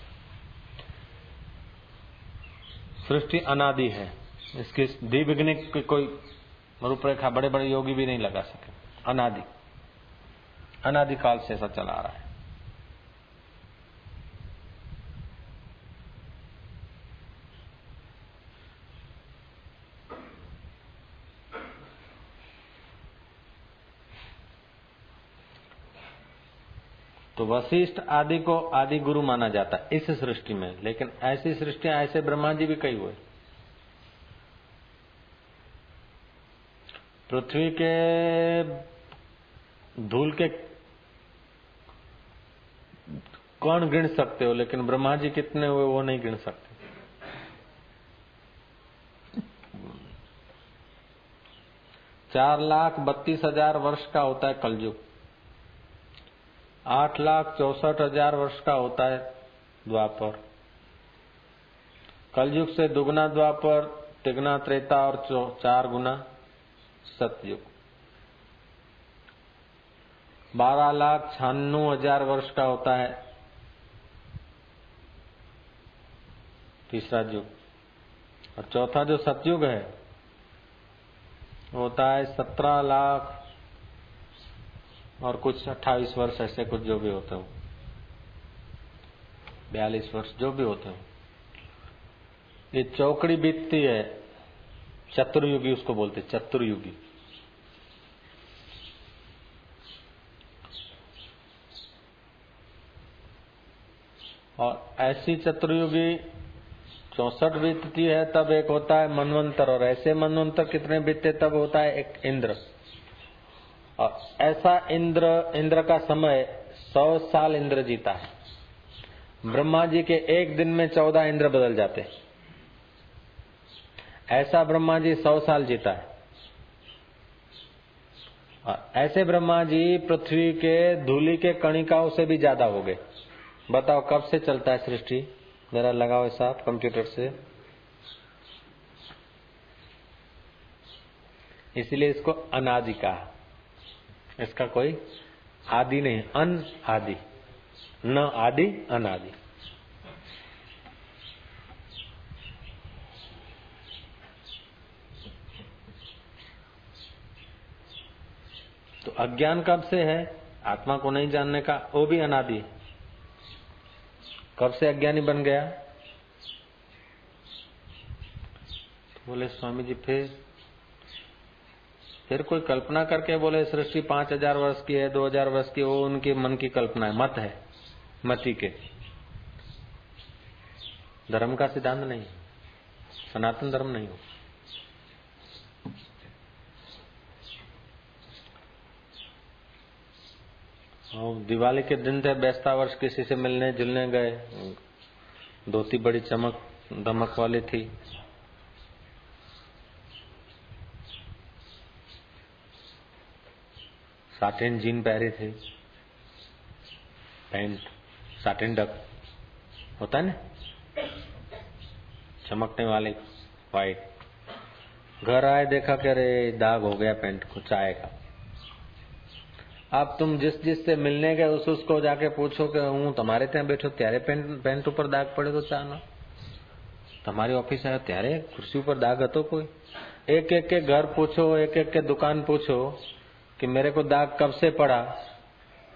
सृष्टि अनादि है, इसकी द्विविघ्निक की कोई रूपरेखा बड़े बड़े योगी भी नहीं लगा सके। अनादि अनादि काल से ऐसा चला आ रहा है। तो वशिष्ठ आदि को आदि गुरु माना जाता है इस सृष्टि में, लेकिन ऐसी सृष्टियां ऐसे ब्रह्मा जी भी कई हुए। पृथ्वी के धूल के कौन गिन सकते हो, लेकिन ब्रह्मा जी कितने हुए वो नहीं गिन सकते। चार 4,32,000 वर्ष का होता है कलयुग, 8,64,000 वर्ष का होता है द्वापर। कलयुग से दुगना द्वापर, तिगना त्रेता और 4 गुना सतयुग। 12,96,000 वर्ष का होता है तीसरा युग। और चौथा जो सतयुग है होता है 17 लाख और कुछ 28 वर्ष, ऐसे कुछ जो भी होते हो, 42 वर्ष जो भी होते हो। ये चौकड़ी बीतती है, चतुर्युगी उसको बोलते, चतुर्युगी। और ऐसी चतुर्युगी 64 बीतती है, तब एक होता है मनवंतर। और ऐसे मनवंतर कितने बीतते तब होता है एक इंद्र। और ऐसा इंद्र का समय 100 साल इंद्र जीता है। ब्रह्मा जी के एक दिन में 14 इंद्र बदल जाते। ऐसा ब्रह्मा जी 100 साल जीता है। और ऐसे ब्रह्मा जी पृथ्वी के धूलि के कणिकाओं से भी ज्यादा हो गए। बताओ कब से चलता है सृष्टि? जरा लगाओ हिसाब कंप्यूटर से। इसलिए इसको अनादि कहा। इसका कोई आदि नहीं, अन आदि, न आदि अनादि। तो अज्ञान कब से है? आत्मा को नहीं जानने का, वो भी अनादि है। कब से अज्ञानी बन गया? तो बोले स्वामी जी फिर कोई कल्पना करके बोले सृष्टि 5000 वर्ष की है, 2000 वर्ष की, वो उनके मन की कल्पना है, मत है, मति के, धर्म का सिद्धांत नहीं, सनातन धर्म नहीं हो। और दिवाली के दिन थे, बेस्ता वर्ष, किसी से मिलने जुलने गए, धोती बड़ी चमक दमक वाली थी, साटिन जीन पहरी थी, पैंट साटिन डक होता है ना, चमकने वाले व्हाइट। घर आए, देखा कि अरे दाग हो गया पैंट को चाय का। अब तुम जिस से मिलने गए उसको जाके पूछो कि हूँ तुम्हारे ત્યાં बैठो त्यारे પેન્ટ ઉપર દાગ પડ્યો તો ચાનો, તમારી ઓફિસ આવ્યો ત્યારે ખુરશી ઉપર દાગ હતો કોઈ? एक एक के घर पूछो, एक एक के दुकान पूछो कि मेरे को दाग कब से पड़ा,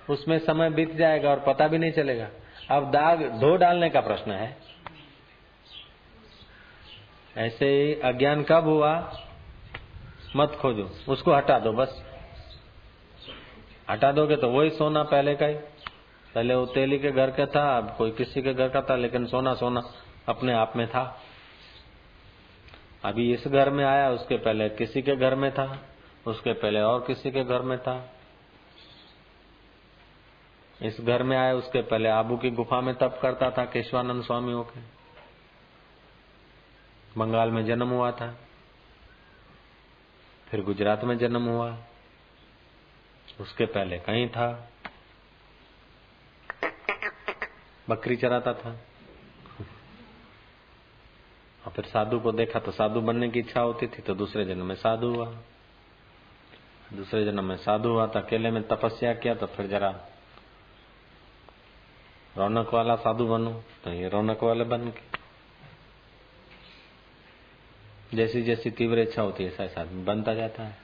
उसमें समय बीत जाएगा और पता भी नहीं चलेगा। अब दाग धो डालने का प्रश्न है। ऐसे ही अज्ञान कब हुआ? मत खोजो, उसको हटा दो, बस हटा दोगे तो वही सोना पहले का ही। पहले वो तेली के घर का था, अब कोई किसी के घर का था, लेकिन सोना सोना अपने आप में था। अभी इस घर में आया, उसके पहले किसी के घर में था, उसके पहले और किसी के घर में था। इस घर में आया, उसके पहले आबू की गुफा में तप करता था, केशवानंद स्वामी होके बंगाल में जन्म हुआ था, फिर गुजरात में जन्म हुआ, उसके पहले कहीं था, बकरी चराता था, और फिर साधु को देखा तो साधु बनने की इच्छा होती थी, तो दूसरे जन्म में साधु हुआ, दूसरे जन्म में साधु हुआ तो अकेले में तपस्या किया, तो फिर जरा रौनक वाला साधु बनो, तो ये रौनक वाले बन के जैसी जैसी तीव्र इच्छा होती है ऐसा आदमी बनता जाता है।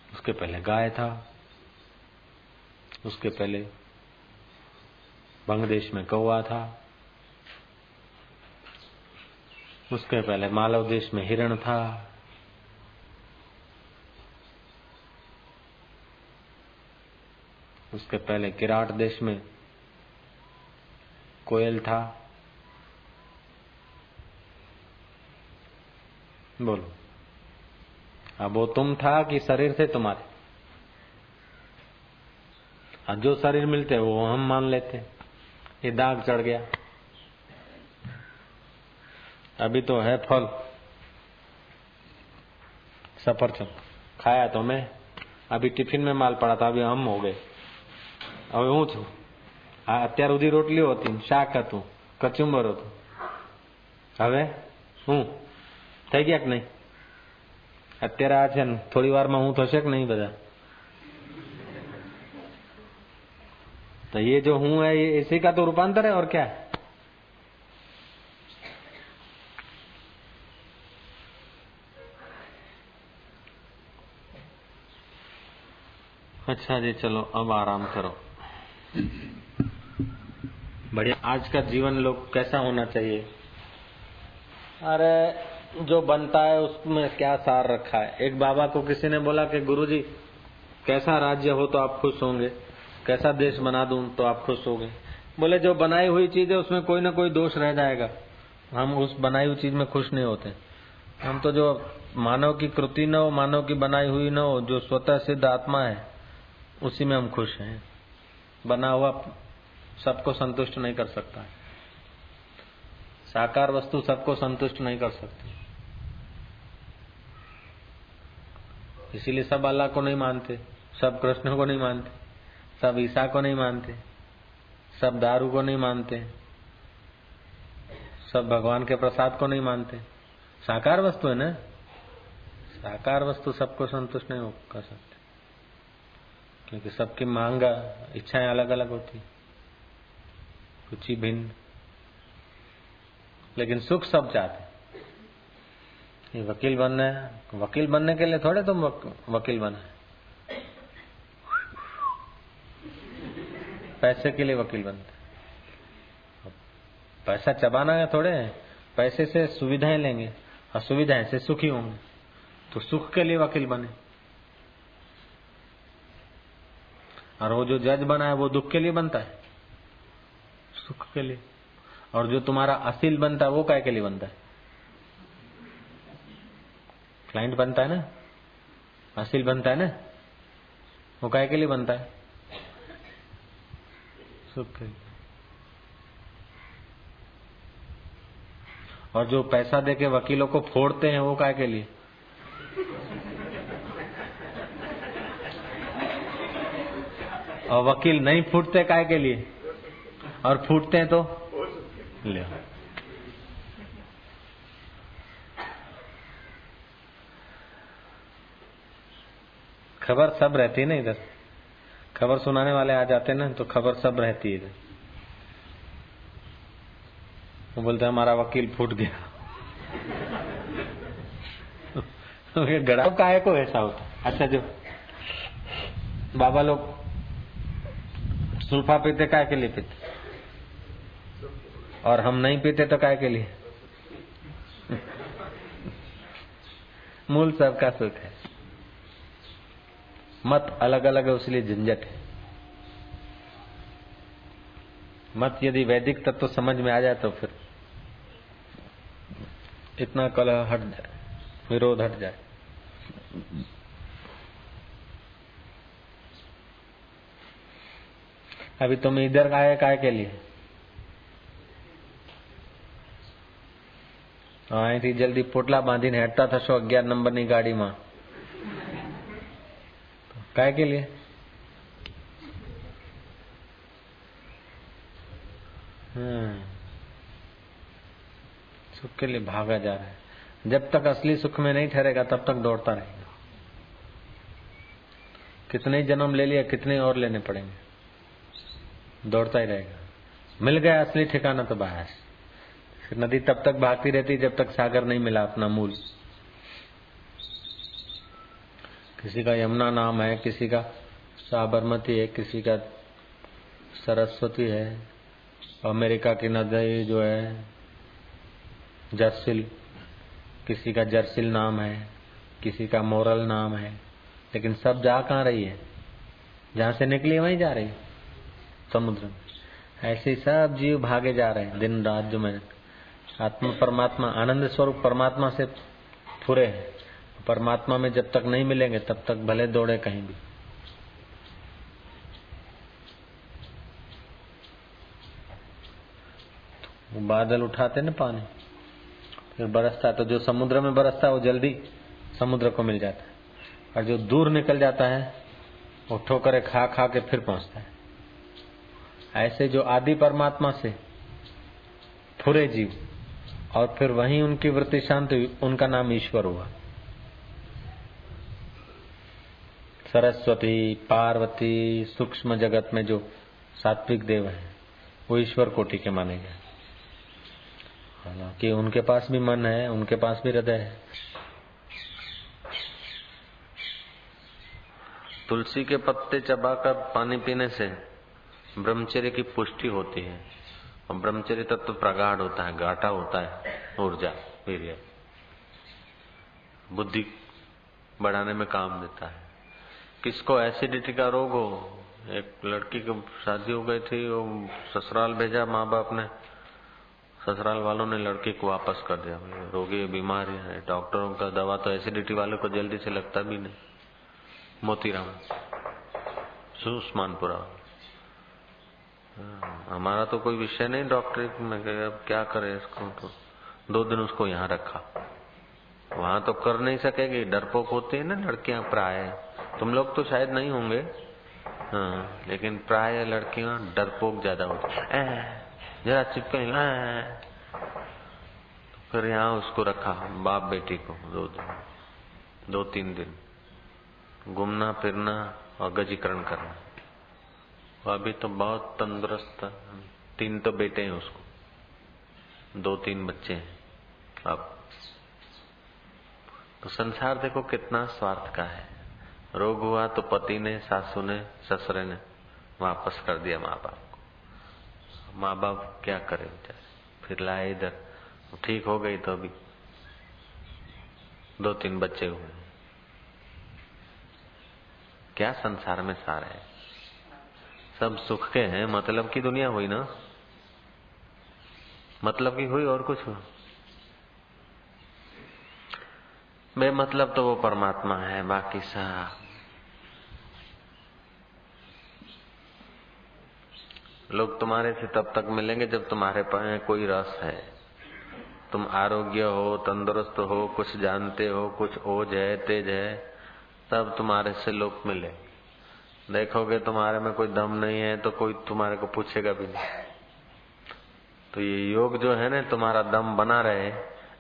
उसके पहले गाय था, उसके पहले बांग्लादेश में कौवा था, उसके पहले मालव देश में हिरण था, उसके पहले किराट देश में कोयल था। बोलो, अब वो तुम था कि शरीर थे तुम्हारे? अब जो शरीर मिलते वो हम मान लेते, ये दाग चढ़ गया। अभी तो है फल, सफरचंद खाया तो मैं, अभी टिफिन में माल पड़ा था, अभी हम हो गए। હવે હું છું, અત્યાર સુધી રોટલીઓ હતી, શાક હતું, કચુંબર હતું, હવે હું થઈ ગયા કે નહીં? અત્યારે આ છે ને, થોડી વારમાં હું થશે કે નહીં બધા? तो ये जो हूं है, ये इसी का तो रूपांतर है, और क्या है? अच्छा जी, चलो अब आराम करो। बढ़िया। आज का जीवन लोग कैसा होना चाहिए? अरे जो बनता है उसमें क्या सार रखा है? एक बाबा को किसी ने बोला कि गुरुजी कैसा राज्य हो तो आप खुश होंगे, कैसा देश बना दूं तो आप खुश होंगे? बोले जो बनाई हुई चीज है उसमें कोई ना कोई दोष रह जाएगा, हम उस बनाई हुई चीज में खुश नहीं होते। हम तो जो मानव की कृति न हो, मानव की बनाई हुई न हो, जो स्वतः सिद्ध आत्मा है उसी में हम खुश हैं। बना हुआ सबको संतुष्ट नहीं कर सकता है, साकार वस्तु सबको संतुष्ट नहीं कर सकती, इसीलिए सब अल्लाह को नहीं मानते, सब कृष्ण को नहीं मानते, सब ईसा को नहीं मानते, सब दारू को नहीं मानते, सब भगवान के प्रसाद को नहीं मानते। साकार वस्तु है ना, साकार वस्तु सबको संतुष्ट नहीं कर सकते, क्योंकि सबकी मांग इच्छाएं अलग अलग होती, रुचि भिन्न। लेकिन सुख सब चाहते। ये वकील बनना है, वकील बनने के लिए थोड़े तुम वकील बना है, पैसे के लिए वकील बनते। पैसा चबाना है थोड़े, पैसे से सुविधाएं लेंगे और सुविधाएं से सुखी होंगे, तो सुख के लिए वकील बने। और वो जो जज बना है वो दुख के लिए बनता है, सुख के लिए। और जो तुम्हारा असील बनता है वो काय के लिए बनता है? क्लाइंट बनता है ना, असील बनता है ना, वो काय के लिए बनता है? सुख के लिए। और जो पैसा देके वकीलों को फोड़ते हैं वो काय के लिए? और वकील नहीं फूटते काय के लिए? और फूटते हैं तो ले। खबर सब रहती है ना इधर, खबर सुनाने वाले आ जाते हैं ना तो खबर सब रहती है इधर। वो बोलते हैं हमारा वकील फूट गया। गड़ा काहे को ऐसा होता? अच्छा, जो बाबा लोग सुल्फा पीते काय के लिए पीते? और हम नहीं पीते तो काय के लिए? मूल सबका सुख है, मत अलग अलग है उसलिए झंझट है। मत यदि वैदिक तत्व तो समझ में आ जाए तो फिर इतना कलह हट जाए, विरोध हट जाए। अभी तुम इधर आए काय के लिए? અહીંથી જલ્દી પોટલા બાંધીને હેઠતા થશો 11 નંબરની ગાડીમાં, काय के लिए? सुख के लिए भागा जा रहा है। जब तक असली सुख में नहीं ठहरेगा तब तक दौड़ता रहेगा। कितने जन्म ले लिया, कितने और लेने पड़ेंगे, दौड़ता ही रहेगा। मिल गया असली ठिकाना तो बस। फिर नदी तब तक भागती रहती जब तक सागर नहीं मिला अपना मूल। किसी का यमुना नाम है, किसी का साबरमती है, किसी का सरस्वती है, अमेरिका की नदी जो है जर्सिल, किसी का जर्सिल नाम है, किसी का मोरल नाम है, लेकिन सब जा कहाँ रही है? जहां से निकली वहीं जा रही है, समुद्र में। ऐसे सब जीव भागे जा रहे हैं दिन रात। जो मैं आत्मा परमात्मा आनंद स्वरूप परमात्मा से फुरे हैं, परमात्मा में जब तक नहीं मिलेंगे तब तक भले दौड़े कहीं भी। वो बादल उठाते ना पानी, फिर बरसता, तो जो समुद्र में बरसता है वो जल्दी समुद्र को मिल जाता है, और जो दूर निकल जाता है वो ठोकरे खा खा के फिर पहुंचता है। ऐसे जो आदि परमात्मा से फुरे जीव और फिर वहीं उनकी वृत्ति शांत हुई, उनका नाम ईश्वर हुआ। सरस्वती, पार्वती, सूक्ष्म जगत में जो सात्विक देव है वो ईश्वर कोटि के माने गए। हालांकि उनके पास भी मन है, उनके पास भी हृदय है। तुलसी के पत्ते चबाकर पानी पीने से ब्रह्मचर्य की पुष्टि होती है, और ब्रह्मचर्य तत्व प्रगाढ़ होता है, गाढ़ा होता है, ऊर्जा वीर्य बुद्धि बढ़ाने में काम देता है। किसको एसिडिटी का रोग हो, एक लड़की की शादी हो गई थी, वो ससुराल भेजा, माँ बाप ने, ससुराल वालों ने लड़की को वापस कर दिया। रोगी बीमार है, डॉक्टरों का दवा तो एसिडिटी वाले को जल्दी से लगता भी नहीं। मोतीराम सुस्मानपुरा, हमारा तो कोई विषय नहीं डॉक्टर में, अब क्या करे इसको, तो 2 दिन उसको यहाँ रखा। वहां तो कर नहीं सकेगी, डरपोक होती है ना लड़कियां प्राय, तुम लोग तो शायद नहीं होंगे, हाँ, लेकिन प्राय लड़कियां डरपोक ज्यादा होती, जरा चिपके। फिर यहाँ उसको रखा, बाप बेटी को, 2-3 दिन घूमना फिरना और गजीकरण करना। वो अभी तो बहुत तंदुरुस्त, 3 तो बेटे हैं उसको, 2-3 बच्चे हैं अब। तो संसार देखो कितना स्वार्थ का है। रोग हुआ तो पति ने, सासू ने, ससुरे ने वापस कर दिया माँ बाप को। माँ बाप क्या करे बेचारे, फिर लाए इधर, ठीक हो गई तो अभी 2-3 बच्चे हुए। क्या संसार में सार है, सब सुख के हैं। मतलब की दुनिया हुई ना, मतलब की हुई और कुछ हुआ। बेमतलब तो वो परमात्मा है, बाकी सब लोग तुम्हारे से तब तक मिलेंगे जब तुम्हारे पास कोई रस है, तुम आरोग्य हो, तंदुरुस्त हो, कुछ जानते हो, कुछ ओज है, तेज है, तब तुम्हारे से लोग मिले। देखोगे तुम्हारे में कोई दम नहीं है तो कोई तुम्हारे को पूछेगा भी नहीं। तो ये योग जो है ना, तुम्हारा दम बना रहे,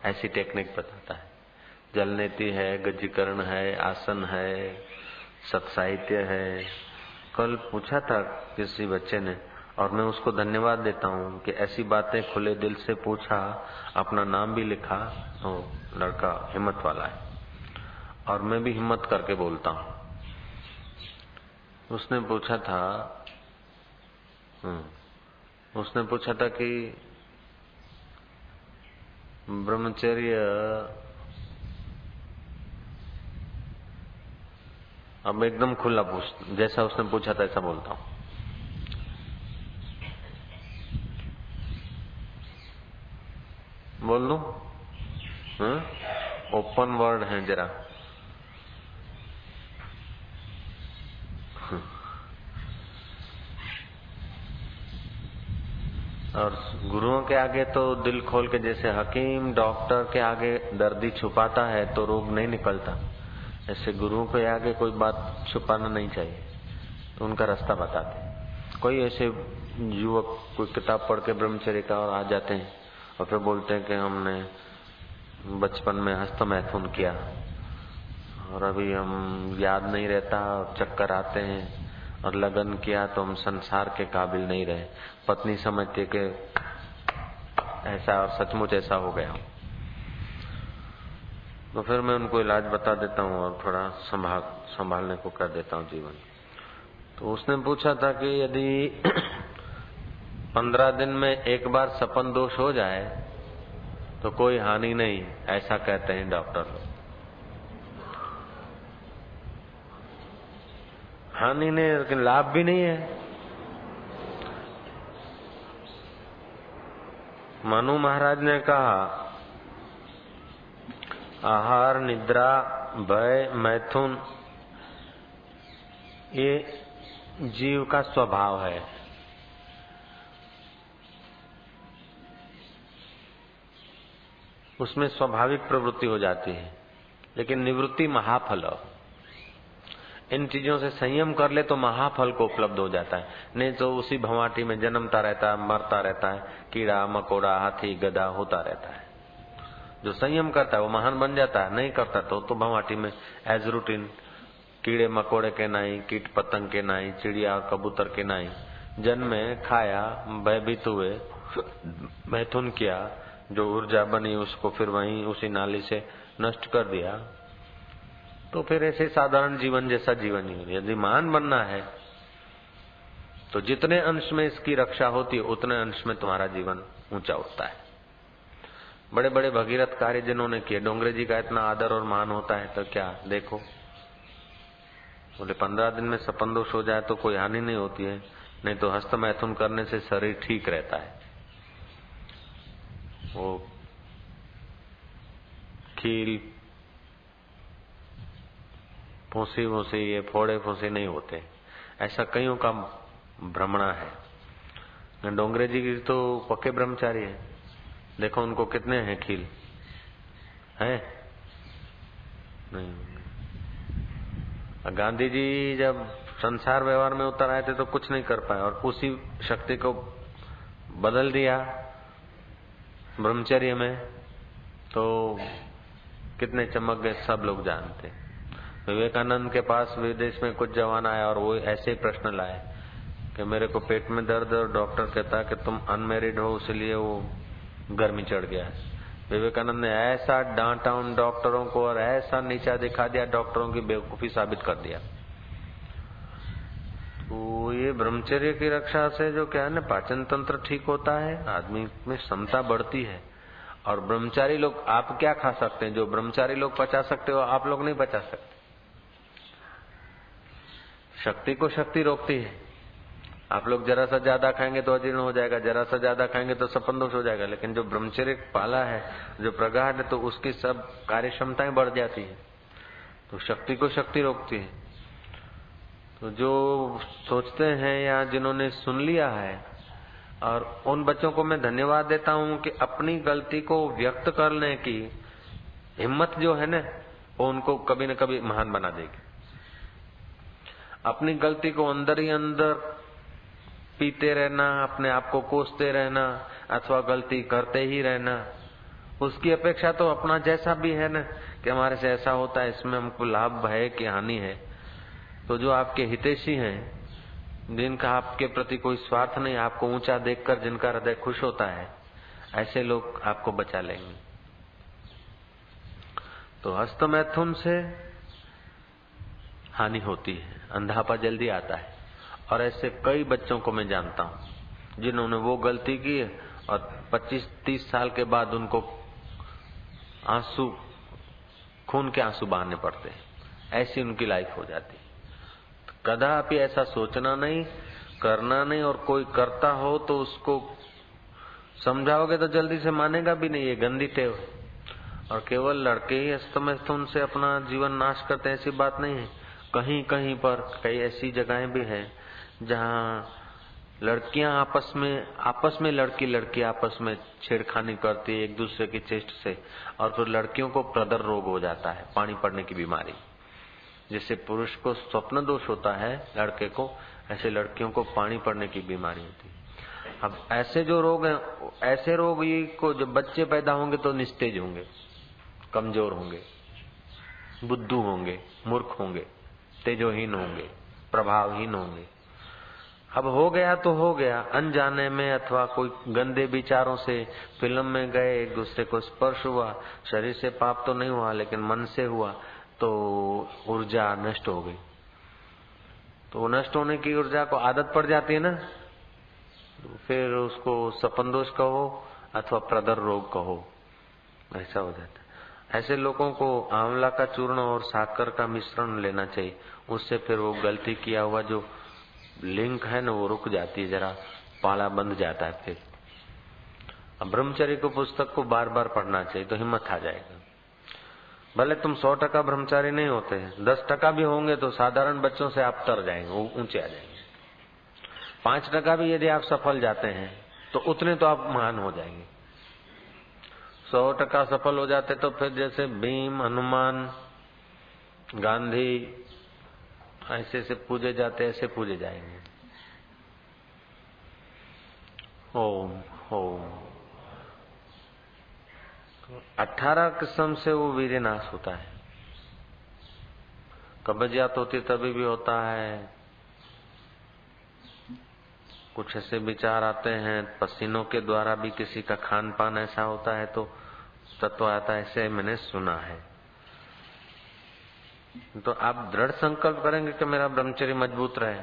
ऐसी टेक्निक बताता है। जलनेती है, गजीकरण है, आसन है, सत्साहित्य है। कल पूछा था किसी बच्चे ने, और मैं उसको धन्यवाद देता हूँ कि ऐसी बातें खुले दिल से पूछा, अपना नाम भी लिखा। तो लड़का हिम्मत वाला है और मैं भी हिम्मत करके बोलता हूँ। उसने पूछा था कि ब्रह्मचर्य, अब एकदम खुला पूछ, जैसा उसने पूछा था ऐसा बोलता हूँ। बोल दूं? ओपन वर्ड है जरा। और गुरुओं के आगे तो दिल खोल के, जैसे हकीम डॉक्टर के आगे दर्दी छुपाता है तो रोग नहीं निकलता, ऐसे गुरुओं के आगे कोई बात छुपाना नहीं चाहिए। तो उनका रास्ता बताते। कोई ऐसे युवक कोई किताब पढ़ के ब्रह्मचर्य का और आ जाते हैं और फिर बोलते हैं कि हमने बचपन में हस्तमैथुन किया और अभी हम याद नहीं रहता और चक्कर आते हैं, और लगन किया तो हम संसार के काबिल नहीं रहे। पत्नी समझती है कि ऐसा, और सचमुच ऐसा हो गया। तो फिर मैं उनको इलाज बता देता हूँ और थोड़ा संभालने को कर देता हूँ जीवन। तो उसने पूछा था कि यदि 15 दिन में एक बार सपन दोष हो जाए तो कोई हानि नहीं, ऐसा कहते हैं डॉक्टर लोग। हानि नहीं, लेकिन लाभ भी नहीं है। मनु महाराज ने कहा, आहार, निद्रा, भय, मैथुन ये जीव का स्वभाव है। उसमें स्वाभाविक प्रवृत्ति हो जाती है, लेकिन निवृत्ति महाफल। इन चीजों से संयम कर ले तो महाफल को उपलब्ध हो जाता है। नहीं तो उसी भवाटी में जन्मता रहता है, मरता रहता है, कीड़ा मकोड़ा हाथी गधा होता रहता है। जो संयम करता है वो महान बन जाता है, नहीं करता तो भवाटी में एज रूटीन कीड़े मकोड़े के नाई, कीट पतंग के नाई, चिड़िया और कबूतर के नाई जन्मे, खाया, भयभीत हुए, मैथुन किया, जो ऊर्जा बनी उसको फिर वहीं उसी नाली से नष्ट कर दिया। तो फिर ऐसे साधारण जीवन जैसा जीवन ही। यदि महान बनना है तो जितने अंश में इसकी रक्षा होती है उतने अंश में तुम्हारा जीवन ऊंचा उठता है। बड़े बड़े भगीरथ कार्य जिन्होंने किए, डोंगरे जी का इतना आदर और मान होता है तो क्या देखो, बोले 15 दिन में सपन दोष हो जाए तो कोई हानि नहीं होती है, नहीं तो हस्त मैथुन करने से शरीर ठीक रहता है। वो खील फूसी फूसी ये फोड़े फूसी नहीं होते, ऐसा कईयों का भ्रमणा है। डोंगरे जी की तो पक्के ब्रह्मचारी है, देखो उनको कितने हैं खील हैं नहीं। गांधी जी जब संसार व्यवहार में उतर आए थे तो कुछ नहीं कर पाए, और उसी शक्ति को बदल दिया ब्रह्मचर्य में, तो कितने चमक गए सब लोग जानते। विवेकानंद के पास विदेश में कुछ जवान आया और वो ऐसे ही प्रश्न लाए कि मेरे को पेट में दर्द और डॉक्टर कहता कि तुम अनमेरिड हो इसलिए वो गर्मी चढ़ गया। विवेकानंद ने ऐसा डांटा उन डॉक्टरों को और ऐसा नीचा दिखा दिया, डॉक्टरों की बेवकूफी साबित कर दिया। तो ये ब्रह्मचर्य की रक्षा से जो क्या है ना, पाचन तंत्र ठीक होता है, आदमी में क्षमता बढ़ती है। और ब्रह्मचारी लोग आप क्या खा सकते हैं, जो ब्रह्मचारी लोग पचा सकते हो आप लोग नहीं पचा सकते। शक्ति को शक्ति रोकती है। आप लोग जरा सा ज्यादा खाएंगे तो अजीर्ण हो जाएगा, जरा सा ज्यादा खाएंगे तो सपन हो जाएगा, लेकिन जो ब्रह्मचर्य पाला है, जो प्रगाढ़ है, तो उसकी सब कार्य क्षमताएं बढ़ जाती है। तो शक्ति को शक्ति रोकती है। तो जो सोचते हैं या जिन्होंने सुन लिया है, और उन बच्चों को मैं धन्यवाद देता हूं कि अपनी गलती को व्यक्त करने की हिम्मत जो है ना, वो उनको कभी न कभी महान बना देगी। अपनी गलती को अंदर ही अंदर पीते रहना, अपने आप को कोसते रहना अथवा गलती करते ही रहना, उसकी अपेक्षा तो अपना जैसा भी है ना कि हमारे से ऐसा होता है, इसमें हमको लाभ है कि हानि है, तो जो आपके हितैषी हैं, जिनका आपके प्रति कोई स्वार्थ नहीं, आपको ऊंचा देखकर जिनका हृदय खुश होता है, ऐसे लोग आपको बचा लेंगे। तो हस्त मैथुन से हानि होती है, अंधापा जल्दी आता है। और ऐसे कई बच्चों को मैं जानता हूं जिन्होंने वो गलती की और 25-30 साल के बाद उनको आंसू, खून के आंसू बहाने पड़ते हैं। ऐसी उनकी लाइफ हो जाती है। कदापि ऐसा सोचना नहीं, करना नहीं, और कोई करता हो तो उसको समझाओगे तो जल्दी से मानेगा भी नहीं, ये गंदी टेव है। और केवल लड़के ही हस्तमैथुन से अपना जीवन नाश करते हैं ऐसी बात नहीं है। कहीं कहीं पर कई ऐसी जगहें भी हैं जहाँ लड़कियां आपस में लड़की आपस में छेड़खानी करती है एक दूसरे की चेष्ट से, और फिर लड़कियों को प्रदर रोग हो जाता है, पानी पड़ने की बीमारी। जैसे पुरुष को स्वप्न दोष होता है लड़के को, ऐसे लड़कियों को पानी पड़ने की बीमारी होती है। अब ऐसे जो रोग हैं, ऐसे रोग को जब बच्चे पैदा होंगे तो निस्तेज होंगे, कमजोर होंगे, बुद्धू होंगे, मूर्ख होंगे, तेजोहीन होंगे, प्रभावहीन होंगे। अब हो गया तो हो गया, अनजाने में अथवा कोई गंदे विचारों से फिल्म में गए, एक दूसरे को स्पर्श हुआ, शरीर से पाप तो नहीं हुआ लेकिन मन से हुआ, तो ऊर्जा नष्ट हो गई। तो नष्ट होने की ऊर्जा को आदत पड़ जाती है ना, तो फिर उसको सपन दोष कहो अथवा प्रदर रोग कहो, ऐसा हो जाता है। ऐसे लोगों को आंवला का चूर्ण और साकर का मिश्रण लेना चाहिए, उससे फिर वो गलती किया हुआ जो लिंक है ना वो रुक जाती है, जरा पाला बंध जाता है। फिर अब ब्रह्मचर्य को पुस्तक को बार बार पढ़ना चाहिए तो हिम्मत आ जाएगा। भले तुम 100% ब्रह्मचारी नहीं होते, 10% भी होंगे तो साधारण बच्चों से आप तर जाएंगे, ऊंचे आ जाएंगे। 5% भी यदि आप सफल जाते हैं तो उतने तो आप महान हो जाएंगे। 100% सफल हो जाते तो फिर जैसे भीम, हनुमान, गांधी ऐसे से पूजे जाते, ऐसे पूजे जाएंगे। ओम ओम। 18 किस्म से वो वीर्य नाश होता है। कब्जियत होती तभी भी होता है, कुछ ऐसे विचार आते हैं, पसीनों के द्वारा भी किसी का खान पान ऐसा होता है तो तत्व आता है, ऐसे मैंने सुना है। तो आप दृढ़ संकल्प करेंगे कि मेरा ब्रह्मचर्य मजबूत रहे,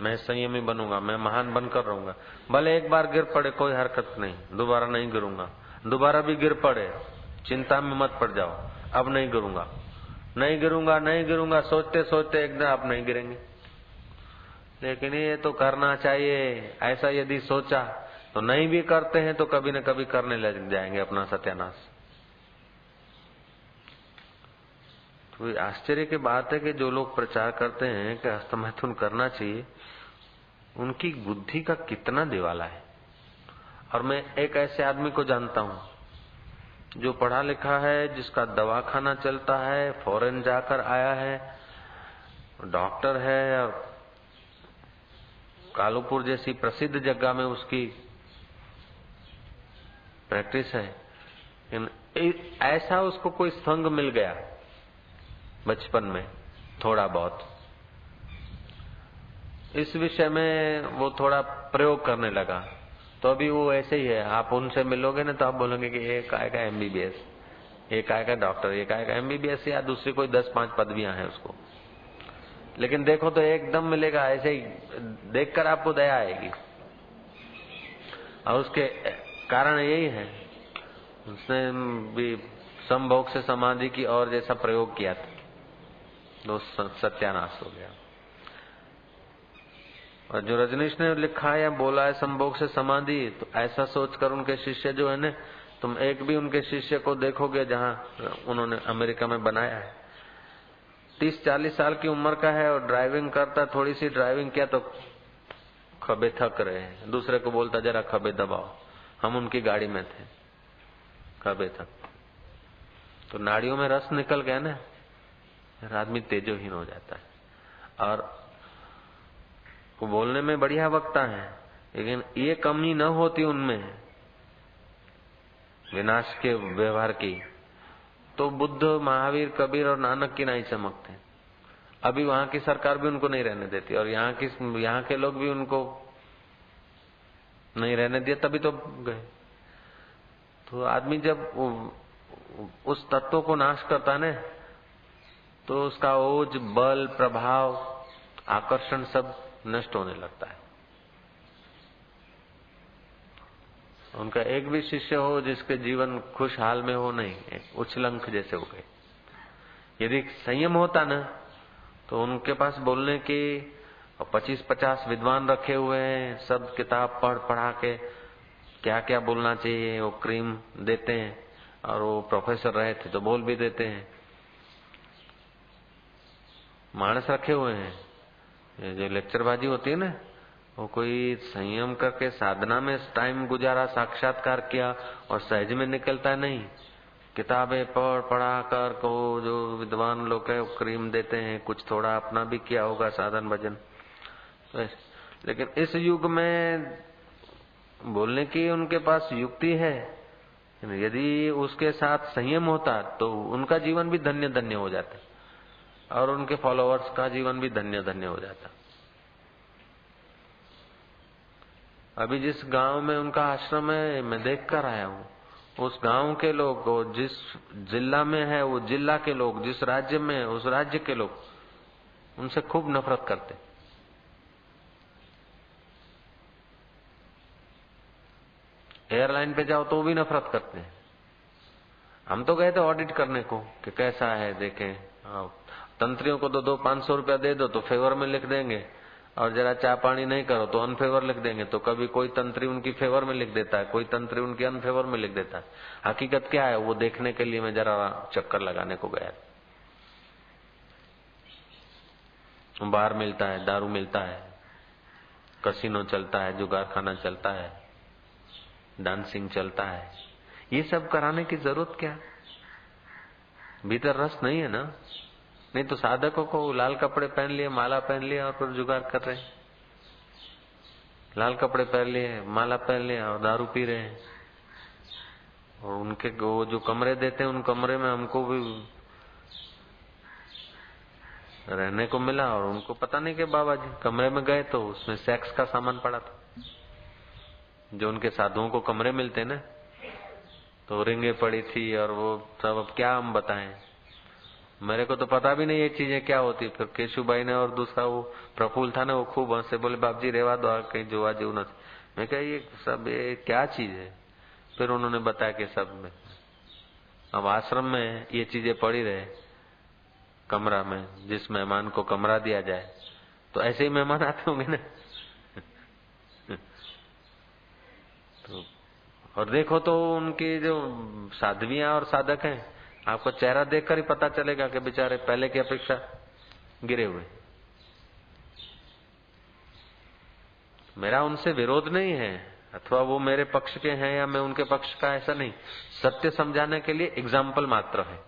मैं संयमी बनूंगा, मैं महान बनकर रहूंगा। भले एक बार गिर पड़े कोई हरकत नहीं, दोबारा नहीं गिरूंगा। दोबारा भी गिर पड़े चिंता में मत पड़ जाओ, अब नहीं गिरूंगा, नहीं गिरूंगा, नहीं गिरूंगा, सोचते सोचते एक दिन आप नहीं गिरेंगे। लेकिन ये तो करना चाहिए, ऐसा यदि सोचा तो नहीं भी करते हैं तो कभी न कभी करने लग जाएंगे अपना सत्यानाश। तो आश्चर्य की बात है कि जो लोग प्रचार करते हैं कि हस्तमैथुन करना चाहिए, उनकी बुद्धि का कितना दिवाला है। और मैं एक ऐसे आदमी को जानता हूं जो पढ़ा लिखा है, जिसका दवाखाना चलता है, फॉरेन जाकर आया है, डॉक्टर है, कालूपुर जैसी प्रसिद्ध जगह में उसकी प्रैक्टिस है। ऐसा उसको कोई संग मिल गया बचपन में थोड़ा बहुत, इस विषय में वो थोड़ा प्रयोग करने लगा, तो अभी वो ऐसे ही है। आप उनसे मिलोगे ना तो आप बोलोगे कि एक आएगा MBBS, एक आएगा डॉक्टर, एक आएगा MBBS या दूसरी कोई 10-5 पदवियां हैं उसको, लेकिन देखो तो एकदम मिलेगा ऐसे ही, देखकर आपको दया आएगी। और उसके कारण यही है, उसने भी संभोग से समाधि की और जैसा प्रयोग किया था, तो सत्यानाश हो गया। और जो रजनीश ने लिखा है या बोला है संभोग से समाधि, तो ऐसा सोचकर उनके शिष्य जो है ना, तुम एक भी उनके शिष्य को देखोगे जहां उन्होंने अमेरिका में बनाया है, 30-40 साल की उम्र का है और ड्राइविंग करता, थोड़ी सी ड्राइविंग किया तो खबे थक रहे हैं, दूसरे को बोलता जरा खबे दबाओ, हम उनकी गाड़ी में थे, खबे थक, तो नाड़ियों में रस निकल गया ना, आदमी तेजोहीन हो जाता है। और वो बोलने में बढ़िया वक्ता है, लेकिन ये कमी न होती उनमें विनाश के व्यवहार की, तो बुद्ध, महावीर, कबीर और नानक की नहीं चमकते। अभी वहां की सरकार भी उनको नहीं रहने देती और यहाँ के लोग भी उनको नहीं रहने दिए, तभी तो गए। तो आदमी जब उस तत्व को नाश करता है ना, तो उसका ओज, बल, प्रभाव, आकर्षण सब नष्ट होने लगता है। उनका एक भी शिष्य हो जिसके जीवन खुशहाल में हो नहीं, एक उछलंक जैसे हो गए। यदि संयम होता ना, तो उनके पास बोलने की 25-50 विद्वान रखे हुए हैं, सब किताब पढ़ा के क्या क्या बोलना चाहिए वो क्रीम देते हैं, और वो प्रोफेसर रहे थे तो बोल भी देते हैं। मानस रखे हुए हैं, ये जो लेक्चरबाजी होती है ना, वो कोई संयम करके साधना में टाइम गुजारा, साक्षात्कार किया और सहज में निकलता है नहीं। किताबें पढ़ा कर को जो विद्वान लोग है वो क्रीम देते हैं, कुछ थोड़ा अपना भी किया होगा साधन भजन। लेकिन इस युग में बोलने की उनके पास युक्ति है, यदि उसके साथ संयम होता तो उनका जीवन भी धन्य धन्य हो जाता और उनके फॉलोअर्स का जीवन भी धन्य धन्य हो जाता। अभी जिस गांव में उनका आश्रम है, मैं देख कर आया हूँ, उस गांव के लोग, जिस जिला में है वो जिला के लोग, जिस राज्य में है उस राज्य के लोग उनसे खूब नफरत करते। एयरलाइन पे जाओ तो वो भी नफरत करते हैं। हम तो गए थे ऑडिट करने को कि कैसा है देखें, तंत्रियों को तो 200-500 रुपया दे दो तो फेवर में लिख देंगे, और जरा चाय पानी नहीं करो तो अनफेवर लिख देंगे। तो कभी कोई तंत्री उनकी फेवर में लिख देता है, कोई तंत्री उनकी अनफेवर में लिख देता है। हकीकत क्या है वो देखने के लिए मैं जरा चक्कर लगाने को गया। बार मिलता है, दारू मिलता है, कसिनो चलता है, जुगारखाना चलता है, डांसिंग चलता है, ये सब कराने की जरूरत क्या? भीतर रस नहीं है ना। नहीं तो साधकों को लाल कपड़े पहन लिए, माला पहन लिया और फिर जुगाड़ कर रहे हैं। लाल कपड़े पहन लिए, माला पहन लिया और दारू पी रहे हैं। और उनके वो जो कमरे देते हैं उन कमरे में हमको भी रहने को मिला, और उनको पता नहीं कि बाबा जी कमरे में गए तो उसमें सेक्स का सामान पड़ा था। जो उनके साधुओं को कमरे मिलते ना, तो रिंगे पड़ी थी और वो सब। अब क्या हम बताएं, मेरे को तो पता भी नहीं ये चीजें क्या होती। फिर केशु भाई ने और दूसरा वो प्रफुल्ल था ना, वो खूब हंसे, बोले बाप जी रेवा दो, कहीं जुआ जीव न। मैं कहा ये सब ये क्या चीज है? फिर उन्होंने बताया कि सब में अब आश्रम में ये चीजें पड़ी रहे कमरा में, जिस मेहमान को कमरा दिया जाए तो ऐसे ही मेहमान आते होंगे ना। तो और देखो तो उनकी जो साध्वियां और साधक हैं, आपको चेहरा देखकर ही पता चलेगा कि बेचारे पहले की अपेक्षा गिरे हुए। मेरा उनसे विरोध नहीं है, अथवा वो मेरे पक्ष के हैं या मैं उनके पक्ष का, ऐसा नहीं। सत्य समझाने के लिए एग्जाम्पल मात्र है।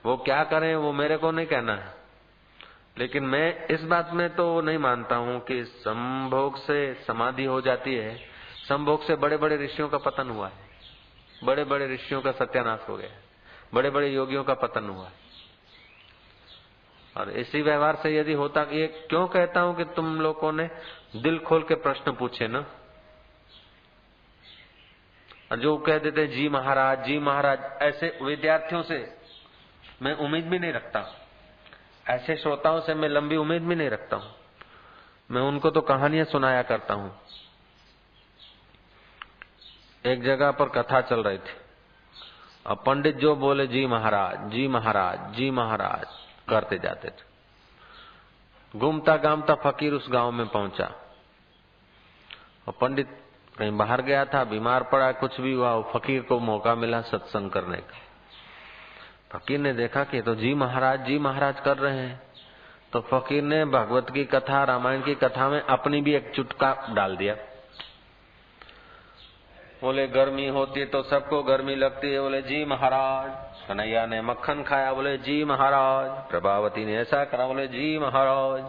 वो क्या करें वो मेरे को नहीं कहना है, लेकिन मैं इस बात में तो नहीं मानता हूं कि संभोग से समाधि हो जाती है। संभोग से बड़े बड़े ऋषियों का पतन हुआ है। बड़े बड़े ऋषियों का सत्यानाश हो गया, बड़े बड़े योगियों का पतन हुआ। और इसी व्यवहार से यदि होता, ये क्यों कहता हूं कि तुम लोगों ने दिल खोल के प्रश्न पूछे ना, और जो कह देते जी महाराज जी महाराज, ऐसे विद्यार्थियों से मैं उम्मीद भी नहीं रखता, ऐसे श्रोताओं से मैं लंबी उम्मीद भी नहीं रखता हूं। मैं उनको तो कहानियां सुनाया करता हूं। एक जगह पर कथा चल रही थी, और पंडित जो बोले जी महाराज जी महाराज जी महाराज करते जाते थे। घूमता घामता फकीर उस गांव में पहुंचा, और पंडित कहीं बाहर गया था, बीमार पड़ा, कुछ भी हुआ, फकीर को मौका मिला सत्संग करने का। फकीर ने देखा कि तो जी महाराज कर रहे हैं, तो फकीर ने भागवत की कथा, रामायण की कथा में अपनी भी एक चुटका डाल दिया। बोले गर्मी होती है तो सबको गर्मी लगती है, बोले जी महाराज। कन्हैया ने मक्खन खाया, बोले जी महाराज। प्रभावती ने ऐसा करा, बोले जी महाराज।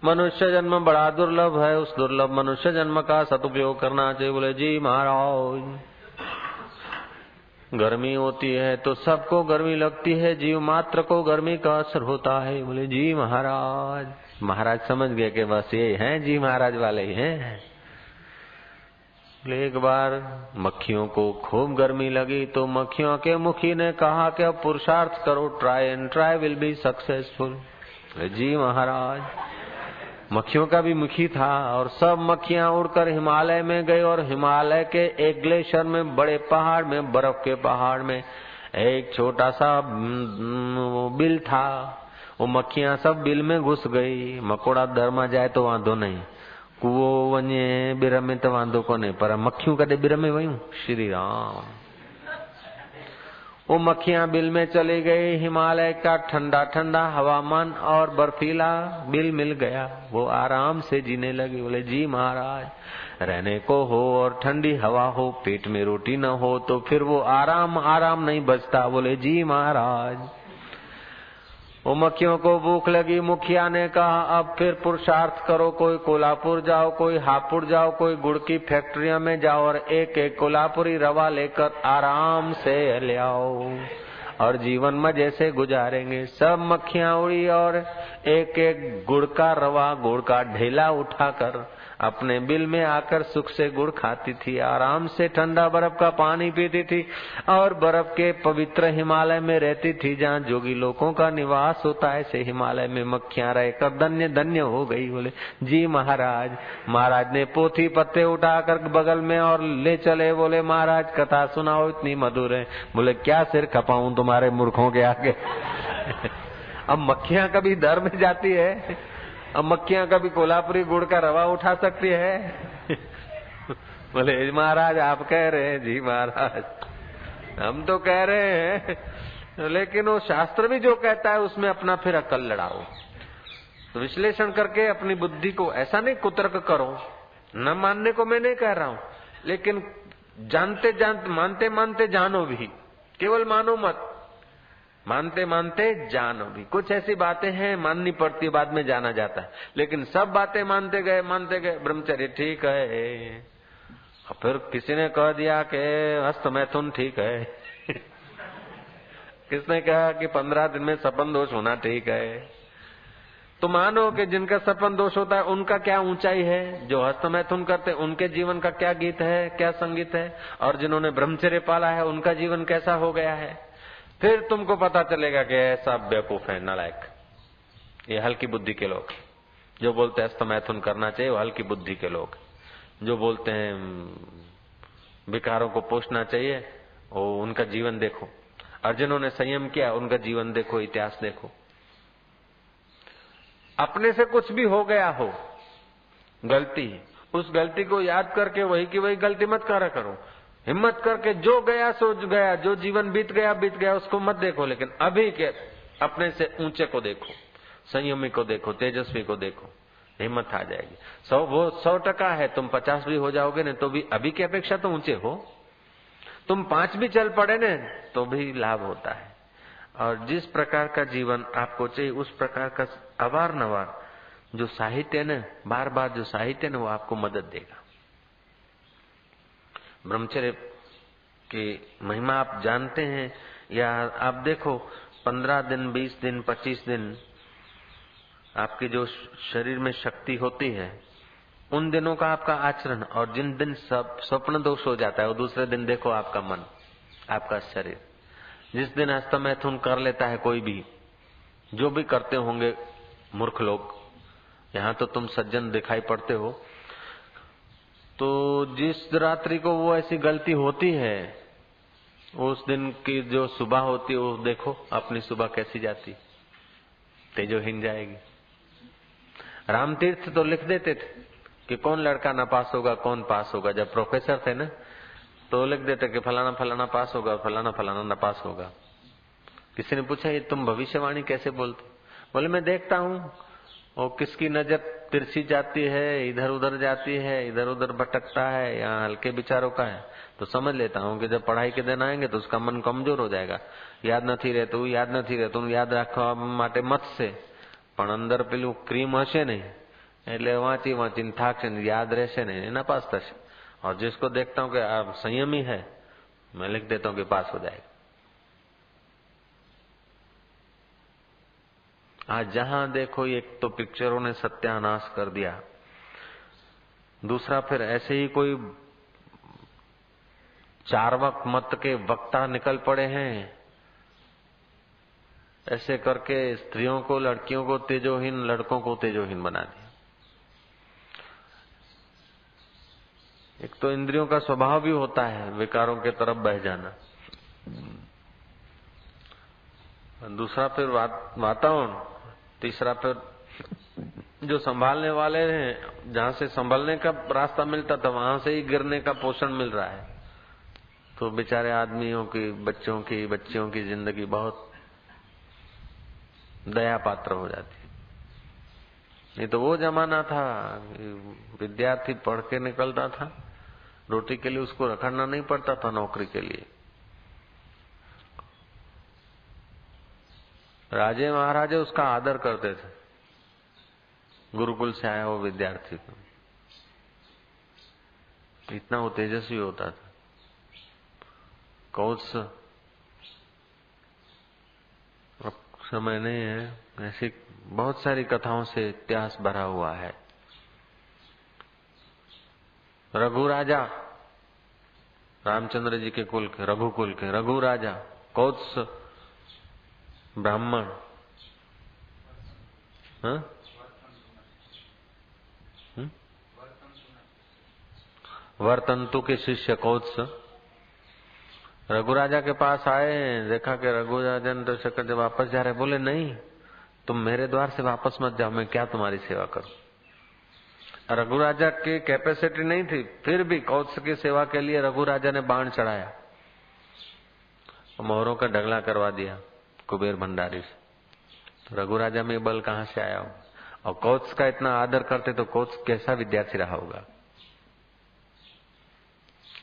मनुष्य जन्म बड़ा दुर्लभ है, उस दुर्लभ मनुष्य जन्म का सदुपयोग करना चाहिए, बोले जी महाराज। गर्मी होती है तो सबको गर्मी लगती है, जीव मात्र को गर्मी का असर होता है, बोले जी महाराज। महाराज समझ गए कि बस ये हैं जी महाराज वाले ही हैं। एक बार मक्खियों को खूब गर्मी लगी, तो मक्खियों के मुखी ने कहा कि अब पुरुषार्थ करो, try and try will be successful, जी महाराज। मक्खियों का भी मुखी था, और सब मक्खियां उड़कर हिमालय में गई, और हिमालय के एक ग्लेशियर में, बड़े पहाड़ में, बर्फ के पहाड़ में एक छोटा सा बिल था। वो मक्खियां सब बिल में घुस गई। मकोड़ा दरमा जाए तो वांधो नहीं, कुओ वञे बिरमे तो वांधो कोने, पर मक्खियूं कदे बिरमे वयूं? श्री राम। वो मक्खियां बिल में चली गई। हिमालय का ठंडा ठंडा हवामान और बर्फीला बिल मिल गया, वो आराम से जीने लगी। बोले जी महाराज, रहने को हो और ठंडी हवा हो, पेट में रोटी न हो, तो फिर वो आराम नहीं बचता, बोले जी महाराज। वो मक्खियों को भूख लगी। मुखिया ने कहा अब फिर पुरुषार्थ करो, कोई कोल्हापुर जाओ, कोई हापुड़ जाओ, कोई गुड़ की फैक्ट्रियों में जाओ, और एक एक कोल्हापुरी रवा लेकर आराम से ले आओ, और जीवन मजे से गुजारेंगे। सब मक्खियां उड़ी, और एक एक गुड़ का रवा, गुड़ का ढेला उठाकर अपने बिल में आकर सुख से गुड़ खाती थी, आराम से ठंडा बर्फ का पानी पीती थी, और बर्फ के पवित्र हिमालय में रहती थी, जहाँ जोगी लोगों का निवास होता है। ऐसे हिमालय में मक्खियां रहकर धन्य धन्य हो गई। बोले जी महाराज। महाराज ने पोथी पत्ते उठाकर बगल में और ले चले। बोले महाराज कथा सुनाओ, इतनी मधुर है। बोले क्या सिर खपाऊं तुम्हारे मूर्खों के आगे। अब मक्खियां कभी दर में जाती है, अब मक्खियां कभी कोल्हापुरी गुड़ का रवा उठा सकती है? बोले महाराज आप कह रहे हैं जी महाराज, हम तो कह रहे हैं, लेकिन वो शास्त्र भी जो कहता है उसमें अपना फिर अकल लड़ाओ, तो विश्लेषण करके अपनी बुद्धि को ऐसा नहीं कुतर्क करो। न मानने को मैं नहीं कह रहा हूं, लेकिन मानते मानते जानो भी, केवल मानो मत, मानते मानते जानो भी। कुछ ऐसी बातें हैं माननी पड़ती है, बाद में जाना जाता है, लेकिन सब बातें मानते गए ब्रह्मचर्य ठीक है। फिर किसी ने कह दिया कि हस्त मैथुन ठीक है। किसने कहा कि 15 दिन में सपन दोष होना ठीक है। तो मानो कि जिनका सपन दोष होता है उनका क्या ऊंचाई है, जो हस्त मैथुन करते उनके जीवन का क्या गीत है, क्या संगीत है, और जिन्होंने ब्रह्मचर्य पाला है उनका जीवन कैसा हो गया है। फिर तुमको पता चलेगा कि ऐसा बेवकूफ है, नालायक। ये हल्की बुद्धि के लोग जो बोलते हैं हस्तमैथुन करना चाहिए, वो हल्की बुद्धि के लोग। जो बोलते हैं विकारों को पोषना चाहिए, वो उनका जीवन देखो, और जिन्होंने संयम किया उनका जीवन देखो, इतिहास देखो। अपने से कुछ भी हो गया हो गलती, उस गलती को याद करके वही की वही गलती मत करा करो। हिम्मत करके जो गया सो गया, जो जीवन बीत गया उसको मत देखो, लेकिन अभी के अपने से ऊंचे को देखो, संयमी को देखो, तेजस्वी को देखो, हिम्मत आ जाएगी। 100% है, तुम 50 भी हो जाओगे न तो भी अभी की अपेक्षा तो ऊंचे हो। तुम 5 भी चल पड़े न तो भी लाभ होता है। और जिस प्रकार का जीवन आपको चाहिए उस प्रकार का अवार-नवार जो साहित्य न, बार बार जो साहित्य न, वो आपको मदद देगा। ब्रह्मचर्य कि महिमा आप जानते हैं, या आप देखो 15 दिन, 20 दिन, 25 दिन आपके जो शरीर में शक्ति होती है, उन दिनों का आपका आचरण, और जिन दिन सब स्वप्न दोष हो जाता है, वो दूसरे दिन देखो आपका मन, आपका शरीर। जिस दिन हस्तमैथुन कर लेता है कोई भी, जो भी करते होंगे मूर्ख लोग, यहाँ तो तुम सज्जन दिखाई पड़ते हो, तो जिस रात्रि को वो ऐसी गलती होती है, उस दिन की जो सुबह होती है, वो देखो अपनी सुबह कैसी जाती, तेजोहीन जाएगी। रामतीर्थ तो लिख देते थे कि कौन लड़का ना पास होगा, कौन पास होगा। जब प्रोफेसर थे ना, तो लिख देते कि फलाना फलाना पास होगा, फलाना फलाना ना पास होगा। किसी ने पूछा, ये तुम भविष्यवाणी कैसे बोलते? बोले, मैं देखता हूँ वो किसकी नजर तिरछी जाती है, इधर उधर जाती है, इधर उधर भटकता है, या हल्के विचारों का है, तो समझ लेता हूँ कि जब पढ़ाई के दिन आएंगे तो उसका मन कमजोर हो जाएगा। याद નથી રહેતું, याद નથી રહેતું, याद રાખવા માટે મથશે, પણ અંદર પેલું ક્રીમ હશે નહીં, એટલે વાંચી વાંચીને થાકશે, याद રહેશે નહીં, એના પાસ થશે। और जिसको देखता हूँ कि आप संयमी है, मैं लिख देता हूँ कि पास हो जाएगा। आज जहां देखो, एक तो पिक्चरों ने सत्यानाश कर दिया, दूसरा फिर ऐसे ही कोई चार्वाक मत के वक्ता निकल पड़े हैं, ऐसे करके स्त्रियों को, लड़कियों को तेजोहीन, लड़कों को तेजोहीन बना दिया। एक तो इंद्रियों का स्वभाव भी होता है विकारों के तरफ बह जाना, दूसरा फिर वातावरण, तीसरा फिर जो संभालने वाले हैं, जहां से संभलने का रास्ता मिलता था, वहां से ही गिरने का पोषण मिल रहा है। तो बेचारे आदमियों की, बच्चियों की जिंदगी बहुत दया पात्र हो जाती। नहीं तो वो जमाना था, विद्यार्थी पढ़ के निकलता था, रोटी के लिए उसको रखड़ना नहीं पड़ता था, नौकरी के लिए। राजे महाराजे उसका आदर करते थे, गुरुकुल से आया वो विद्यार्थी को, इतना वो तेजस्वी होता था। कौत्स अब समय नहीं है, ऐसी बहुत सारी कथाओं से इतिहास भरा हुआ है। रघु राजा, रामचंद्र जी के कुल के, रघुकुल के रघु राजा, कौत्स ब्राह्मण, वर्तंतु के शिष्य कौत्स रघु राजा के पास आए, देखा कि रघु राजा ने तो शक्कर जब वापस जा रहे, बोले नहीं, तुम मेरे द्वार से वापस मत जाओ, मैं क्या तुम्हारी सेवा करूं। रघु राजा की कैपेसिटी नहीं थी, फिर भी कौत्स की सेवा के लिए रघु राजा ने बाण चढ़ाया, मोहरों का ढगला करवा दिया कुबेर भंडारी से। तो रघु राजा में बल कहां से आया हो? और कौत्स का इतना आदर करते तो कौत्स कैसा विद्यार्थी रहा होगा।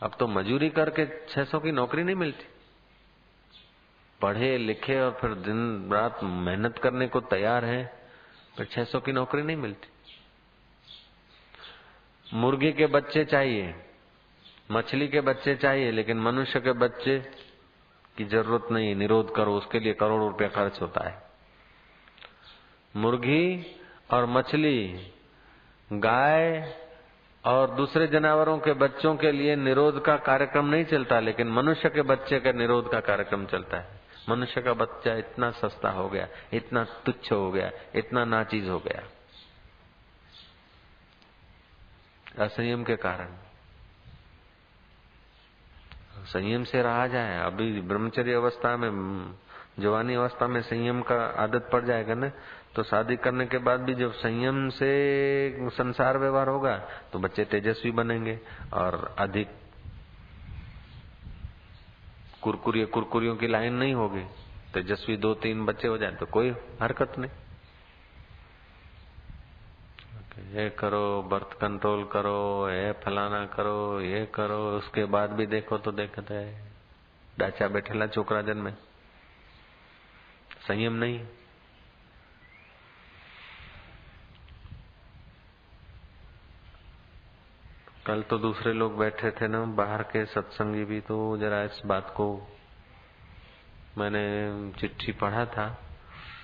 अब तो मजूरी करके 600 की नौकरी नहीं मिलती, पढ़े लिखे और फिर दिन रात मेहनत करने को तैयार है, फिर 600 की नौकरी नहीं मिलती। मुर्गी के बच्चे चाहिए, मछली के बच्चे चाहिए, लेकिन मनुष्य के बच्चे की जरूरत नहीं। निरोध करो, उसके लिए करोड़ों रुपया खर्च होता है। मुर्गी और मछली, गाय और दूसरे जानवरों के बच्चों के लिए निरोध का कार्यक्रम नहीं चलता, लेकिन मनुष्य के बच्चे का निरोध का कार्यक्रम चलता है। मनुष्य का बच्चा इतना सस्ता हो गया, इतना तुच्छ हो गया, इतना नाचीज हो गया, असंयम के कारण। संयम से रहा जाए। अभी ब्रह्मचर्य अवस्था में, जवानी अवस्था में संयम का आदत पड़ जाएगा ना, तो शादी करने के बाद भी जब संयम से संसार व्यवहार होगा तो बच्चे तेजस्वी बनेंगे और अधिक कुरकुरियों की लाइन नहीं होगी। तेजस्वी 2-3 बच्चे हो जाए तो कोई हरकत नहीं। ये करो, बर्थ कंट्रोल करो, ये फलाना करो, ये करो, उसके बाद भी देखो तो देखते है डाचा बैठेला छोकरा जन में संयम नहीं। कल तो दूसरे लोग बैठे थे ना बाहर के सत्संगी भी, तो जरा इस बात को मैंने चिट्ठी पढ़ा था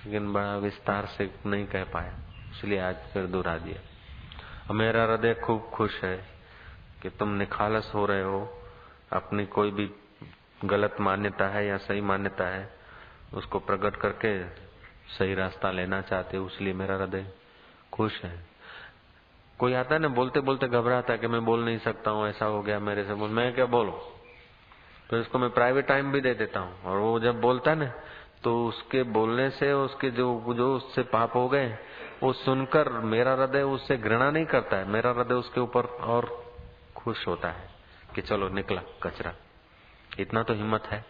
लेकिन बड़ा विस्तार से नहीं कह पाया, इसलिए आज फिर दोहरा दिया। मेरा हृदय खूब खुश है कि तुम निखालस हो रहे हो, अपनी कोई भी गलत मान्यता है या सही मान्यता है उसको प्रकट करके सही रास्ता लेना चाहते हो, इसलिए मेरा हृदय खुश है। कोई आता है ना बोलते बोलते घबराता है कि मैं बोल नहीं सकता हूँ, ऐसा हो गया मेरे से, मैं क्या बोलूं, तो इसको मैं प्राइवेट टाइम भी दे देता हूँ। और वो जब बोलता है ना तो उसके बोलने से उसके जो उससे पाप हो गए वो सुनकर मेरा हृदय उससे घृणा नहीं करता है, मेरा हृदय उसके ऊपर और खुश होता है कि चलो निकला कचरा, इतना तो हिम्मत है।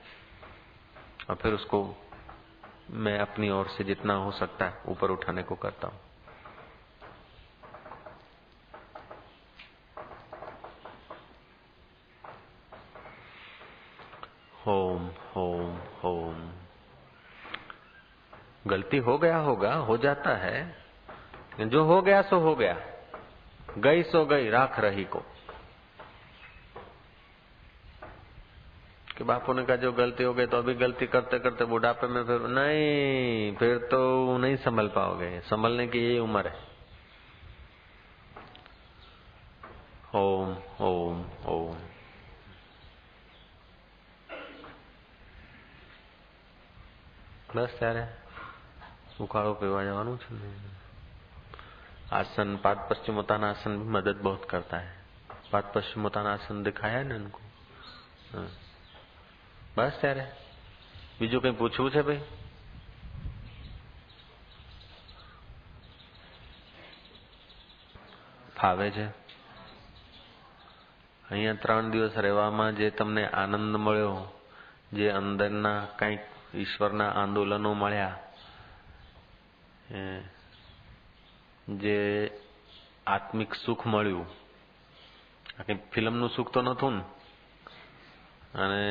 और फिर उसको मैं अपनी ओर से जितना हो सकता है ऊपर उठाने को करता हूँ। ओम ओम ओम। गलती हो गया होगा, हो जाता है, जो हो गया सो हो गया, गई सो गई, राख रही को। कि बापू ने कहा जो गलती हो गई तो अभी गलती करते करते बुढ़ापे में फिर नहीं, फिर तो नहीं संभल पाओगे, संभलने की यही उम्र है। ओम ओम ओम। બસ ત્યારે ઉકાળો પીવા જવાનું છે ને। आसन पाद पश्चिमोत्तान आसन भी मदद बहुत करता है। पाद पश्चिमोत्तान आसन दिखाया है ना उनको। बस ત્યારે બીજું કઈ પૂછવું છે ભાઈ? ફાવે છે? અહીંયા 3 દિવસ રહેવામાં જે તમને આનંદ મળ્યો, જે અંદરના કંઈક ઈશ્વરના આંદોલનો મળ્યા, જે આત્મિક સુખ મળ્યું, કઈ ફિલ્મનું સુખ તો નહોતું ને, અને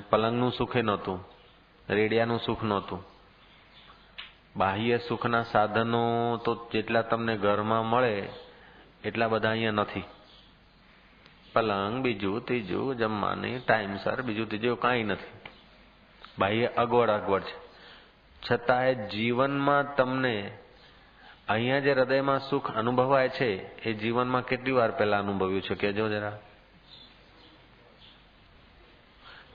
પલંગનું સુખે નહોતું, રેડિયાનું સુખ નહોતું, બાહ્ય સુખના સાધનો તો જેટલા તમને ઘરમાં મળે એટલા બધા અહીંયા નથી। પલંગ બીજું ત્રીજું જમવાની ટાઈમસર બીજું ત્રીજું કાંઈ નથી, બાહ્ય અગવડ છે। છતાંય જીવનમાં તમને અહીંયા જે હૃદયમાં સુખ અનુભવાય છે એ જીવનમાં કેટલી વાર પહેલા અનુભવ્યું છે કહેજો જરા।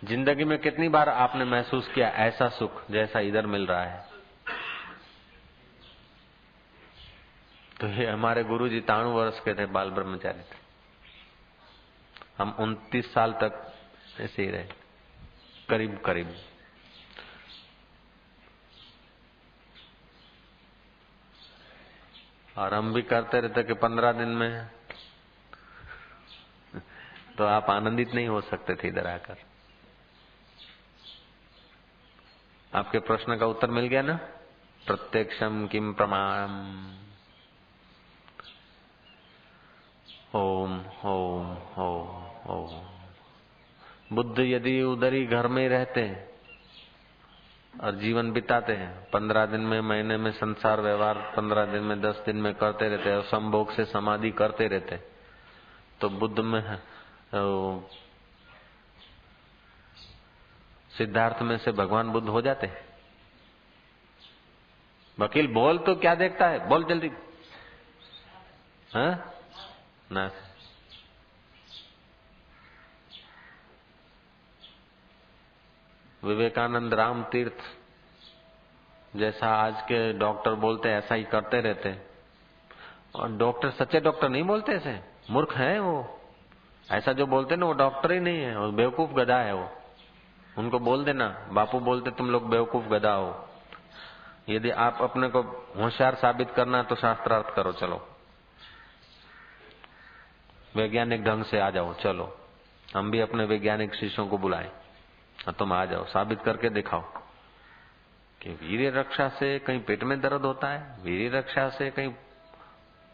जिंदगी में कितनी बार आपने महसूस किया ऐसा सुख जैसा इधर मिल रहा है? तो ये हमारे गुरुजी 93 वर्ष के थे, बाल ब्रह्मचारी थे। हम 29 साल तक ऐसे ही रहे, करीब करीब। और हम भी करते रहते कि 15 दिन में तो आप आनंदित नहीं हो सकते थे इधर आकर। आपके प्रश्न का उत्तर मिल गया ना? प्रत्यक्षम किम प्रमाणम। ओम ओम ओम ओम। बुद्ध यदि उधर ही घर में रहते हैं और जीवन बिताते हैं, 15 दिन में, महीने में संसार व्यवहार 15 दिन में, 10 दिन में करते रहते हैं, संभोग से समाधि करते रहते, तो बुद्ध में सिद्धार्थ में से भगवान बुद्ध हो जाते। वकील बोल तो क्या देखता है, बोल जल्दी, हाँ ना। विवेकानंद, राम तीर्थ जैसा आज के डॉक्टर बोलते ऐसा ही करते रहते। और डॉक्टर सच्चे डॉक्टर नहीं बोलते ऐसे, मूर्ख हैं वो। ऐसा जो बोलते ना वो डॉक्टर ही नहीं है, वो बेवकूफ गधा है वो। उनको बोल देना, बापू बोलते तुम लोग बेवकूफ गधा हो। यदि आप अपने को होशियार साबित करना तो शास्त्रार्थ करो, चलो वैज्ञानिक ढंग से आ जाओ, चलो हम भी अपने वैज्ञानिक शिष्यों को बुलाएं, तुम आ जाओ, साबित करके दिखाओ कि वीर्य रक्षा से कहीं पेट में दर्द होता है, वीर्य रक्षा से कहीं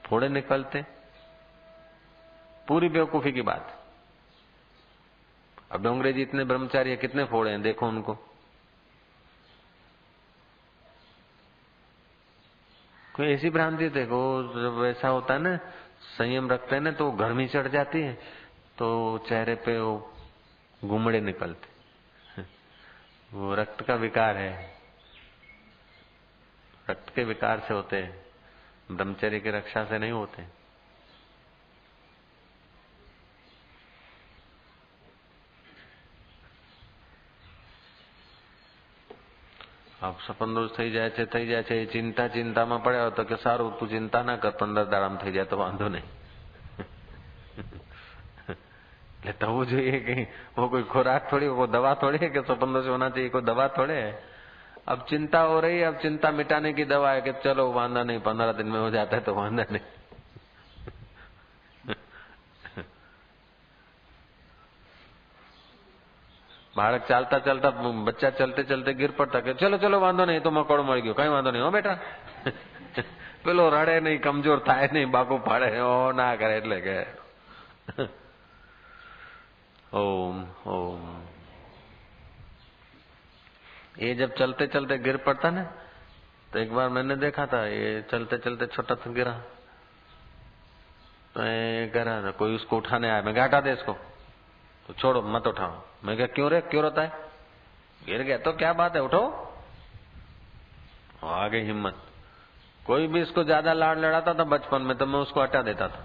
फोड़े निकलते, पूरी बेवकूफी की बात। अब डोंगरे जी इतने ब्रह्मचारी है, कितने फोड़े हैं देखो उनको। कोई ऐसी भ्रांति देखो, जब ऐसा होता है ना संयम रखते हैं ना तो गर्मी चढ़ जाती है, तो चेहरे पे वो गुमड़े निकलते। वो रक्त का विकार है, रक्त के विकार से होते हैं, ब्रह्मचर्य की रक्षा से नहीं होते। अब सपन થઈ જાય છે ચિંતામાં પડ્યા તો કે સારું તું ચિંતા ના કર, 15 દાડામાં થઈ જાય તો વાંધો નહીં। એટલે થવું જોઈએ કે वो कोई खुराक थोड़ी, वो दवा थोड़ी है कि सपन से होना चाहिए, कोई दवा थोड़े है। अब चिंता हो रही है, अब चिंता मिटाने की दवा है कि चलो वांधा नहीं, 15 दिन में हो जाता है तो वांधा नहीं। बाळक चालता चालता बच्चा चलते चलते गिर पड़ता के चलो चलो वांधो नहीं तो मकोड़ो मળી ગયો, કઈ વાંધો નહીં હો બેટા। પેલો રડે નહીં, કમજોર થાય નહીં, બાકુ પાડે ઓ ના કરે એટલે કે ओम ओम। ये जब चलते चलते गिर पड़ता ना, तो एक बार मैंने देखा था, ये चलते चलते छोटा सा गिरा, तो कह रहा था कोई उसको उठाने आया, मैं क्या हटा दे इसको, तो छोड़ो मत उठाओ। मैं क्या क्यों रे, क्यों रोता है, गिर गया तो क्या बात है, उठो। आगे हिम्मत। कोई भी इसको ज्यादा लाड़ लड़ाता था बचपन में तो मैं उसको हटा देता था।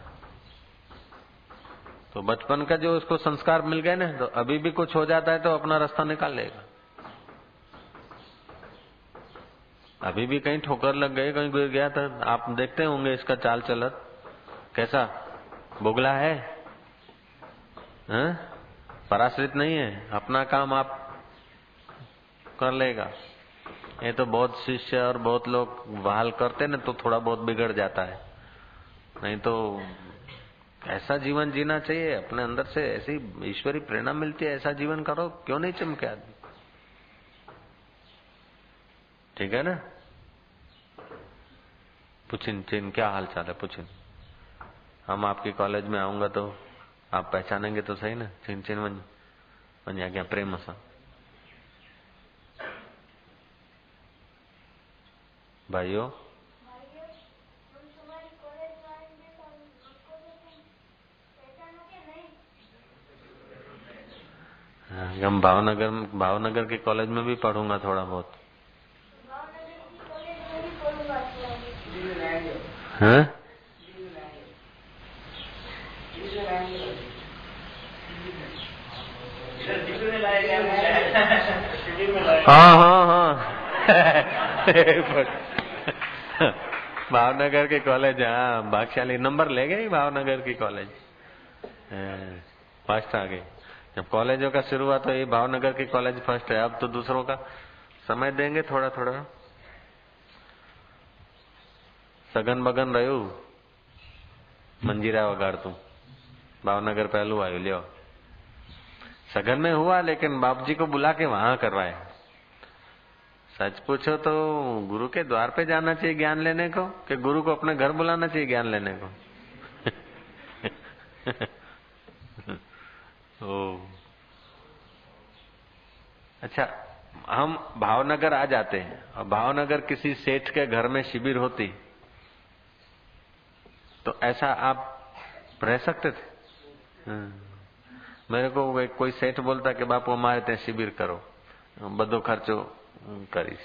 तो बचपन का जो उसको संस्कार मिल गए ना, तो अभी भी कुछ हो जाता है तो अपना रास्ता निकाल लेगा। अभी भी कहीं ठोकर लग गई, कहीं गिर गया तो आप देखते होंगे इसका चाल चलत कैसा, बोगला है, पराश्रित नहीं है, अपना काम आप कर लेगा। ये तो बहुत शिष्य और बहुत लोग वहाल करते ना तो थोड़ा बहुत बिगड़ जाता है, नहीं तो ऐसा जीवन जीना चाहिए, अपने अंदर से ऐसी ईश्वरी प्रेरणा मिलती है, ऐसा जीवन करो, क्यों नहीं चमके आदमी। ठीक है ना। पुछिन चिन क्या हाल चाल है, पुछिन हम आपके कॉलेज में आऊंगा तो आप पहचानेंगे तो सही ना। चिन चिन वन्या क्या प्रेम सा भाइयों, हम भावनगर के कॉलेज में भी पढ़ूंगा थोड़ा बहुत। हाँ हाँ भावनगर के कॉलेज, हाँ भाग्यशाली नंबर ले गए भावनगर की कॉलेज, फर्स्ट आ गई। जब कॉलेजों का शुरुआत हुई भावनगर की कॉलेज फर्स्ट है, अब तो दूसरों का समय देंगे थोड़ा थोड़ा। सगन बगन रह्यु मंजीरा वगाड़तू, भावनगर पहलू आयु लियो। सगन में हुआ लेकिन बाप जी को बुला के वहां करवाए। सच पूछो तो गुरु के द्वार पे जाना चाहिए ज्ञान लेने को, कि गुरु को अपने घर बुलाना चाहिए ज्ञान लेने को। ओ अच्छा, हम भावनगर आ जाते हैं और भावनगर किसी सेठ के घर में शिविर होती तो ऐसा आप रह सकते थे। मेरे को कोई सेठ बोलता कि बापू हमारे ત્યાં शिविर करो, बधो खर्चो करीश,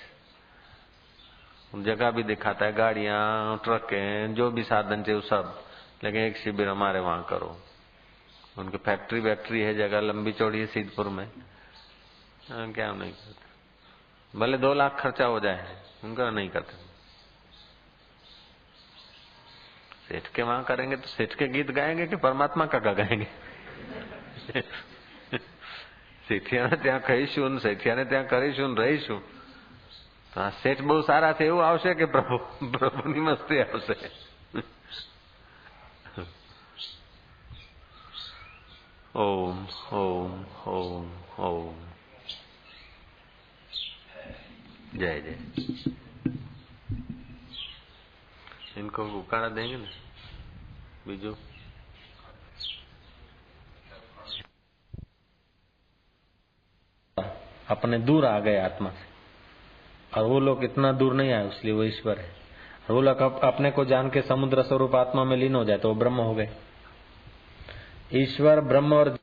जगह भी दिखाता है, गाड़ियां ट्रकें जो भी साधन चाहिए सब, लेकिन एक शिविर हमारे वहां करो। उनकी फैक्ट्री वैक्ट्री है, जगह लंबी चौड़ी है सीधपुर में, क्या नहीं करते, भले 2 लाख खर्चा हो जाए उनका नहीं करते। सेठ के वहां करेंगे तो सेठ के गीत गाएंगे कि परमात्मा का गाएंगे। सेठियाने ત્યાં કહીશું, સેઠિયાને ત્યાં કરીશું રહીશું તો આ સેઠ બહુ સારા છે એવું આવશે કે પ્રભુની મસ્તી આવશે। ओम ओम ओम ओम जय जय। इनको उकाड़ा देंगे ना बीजू। अपने दूर आ गए आत्मा से, और वो लोग इतना दूर नहीं आए इसलिए वो ईश्वर है। वो लोग अपने को जान के समुद्र स्वरूप आत्मा में लीन हो जाए तो वो ब्रह्म हो गए। ईश्वर ब्रह्म और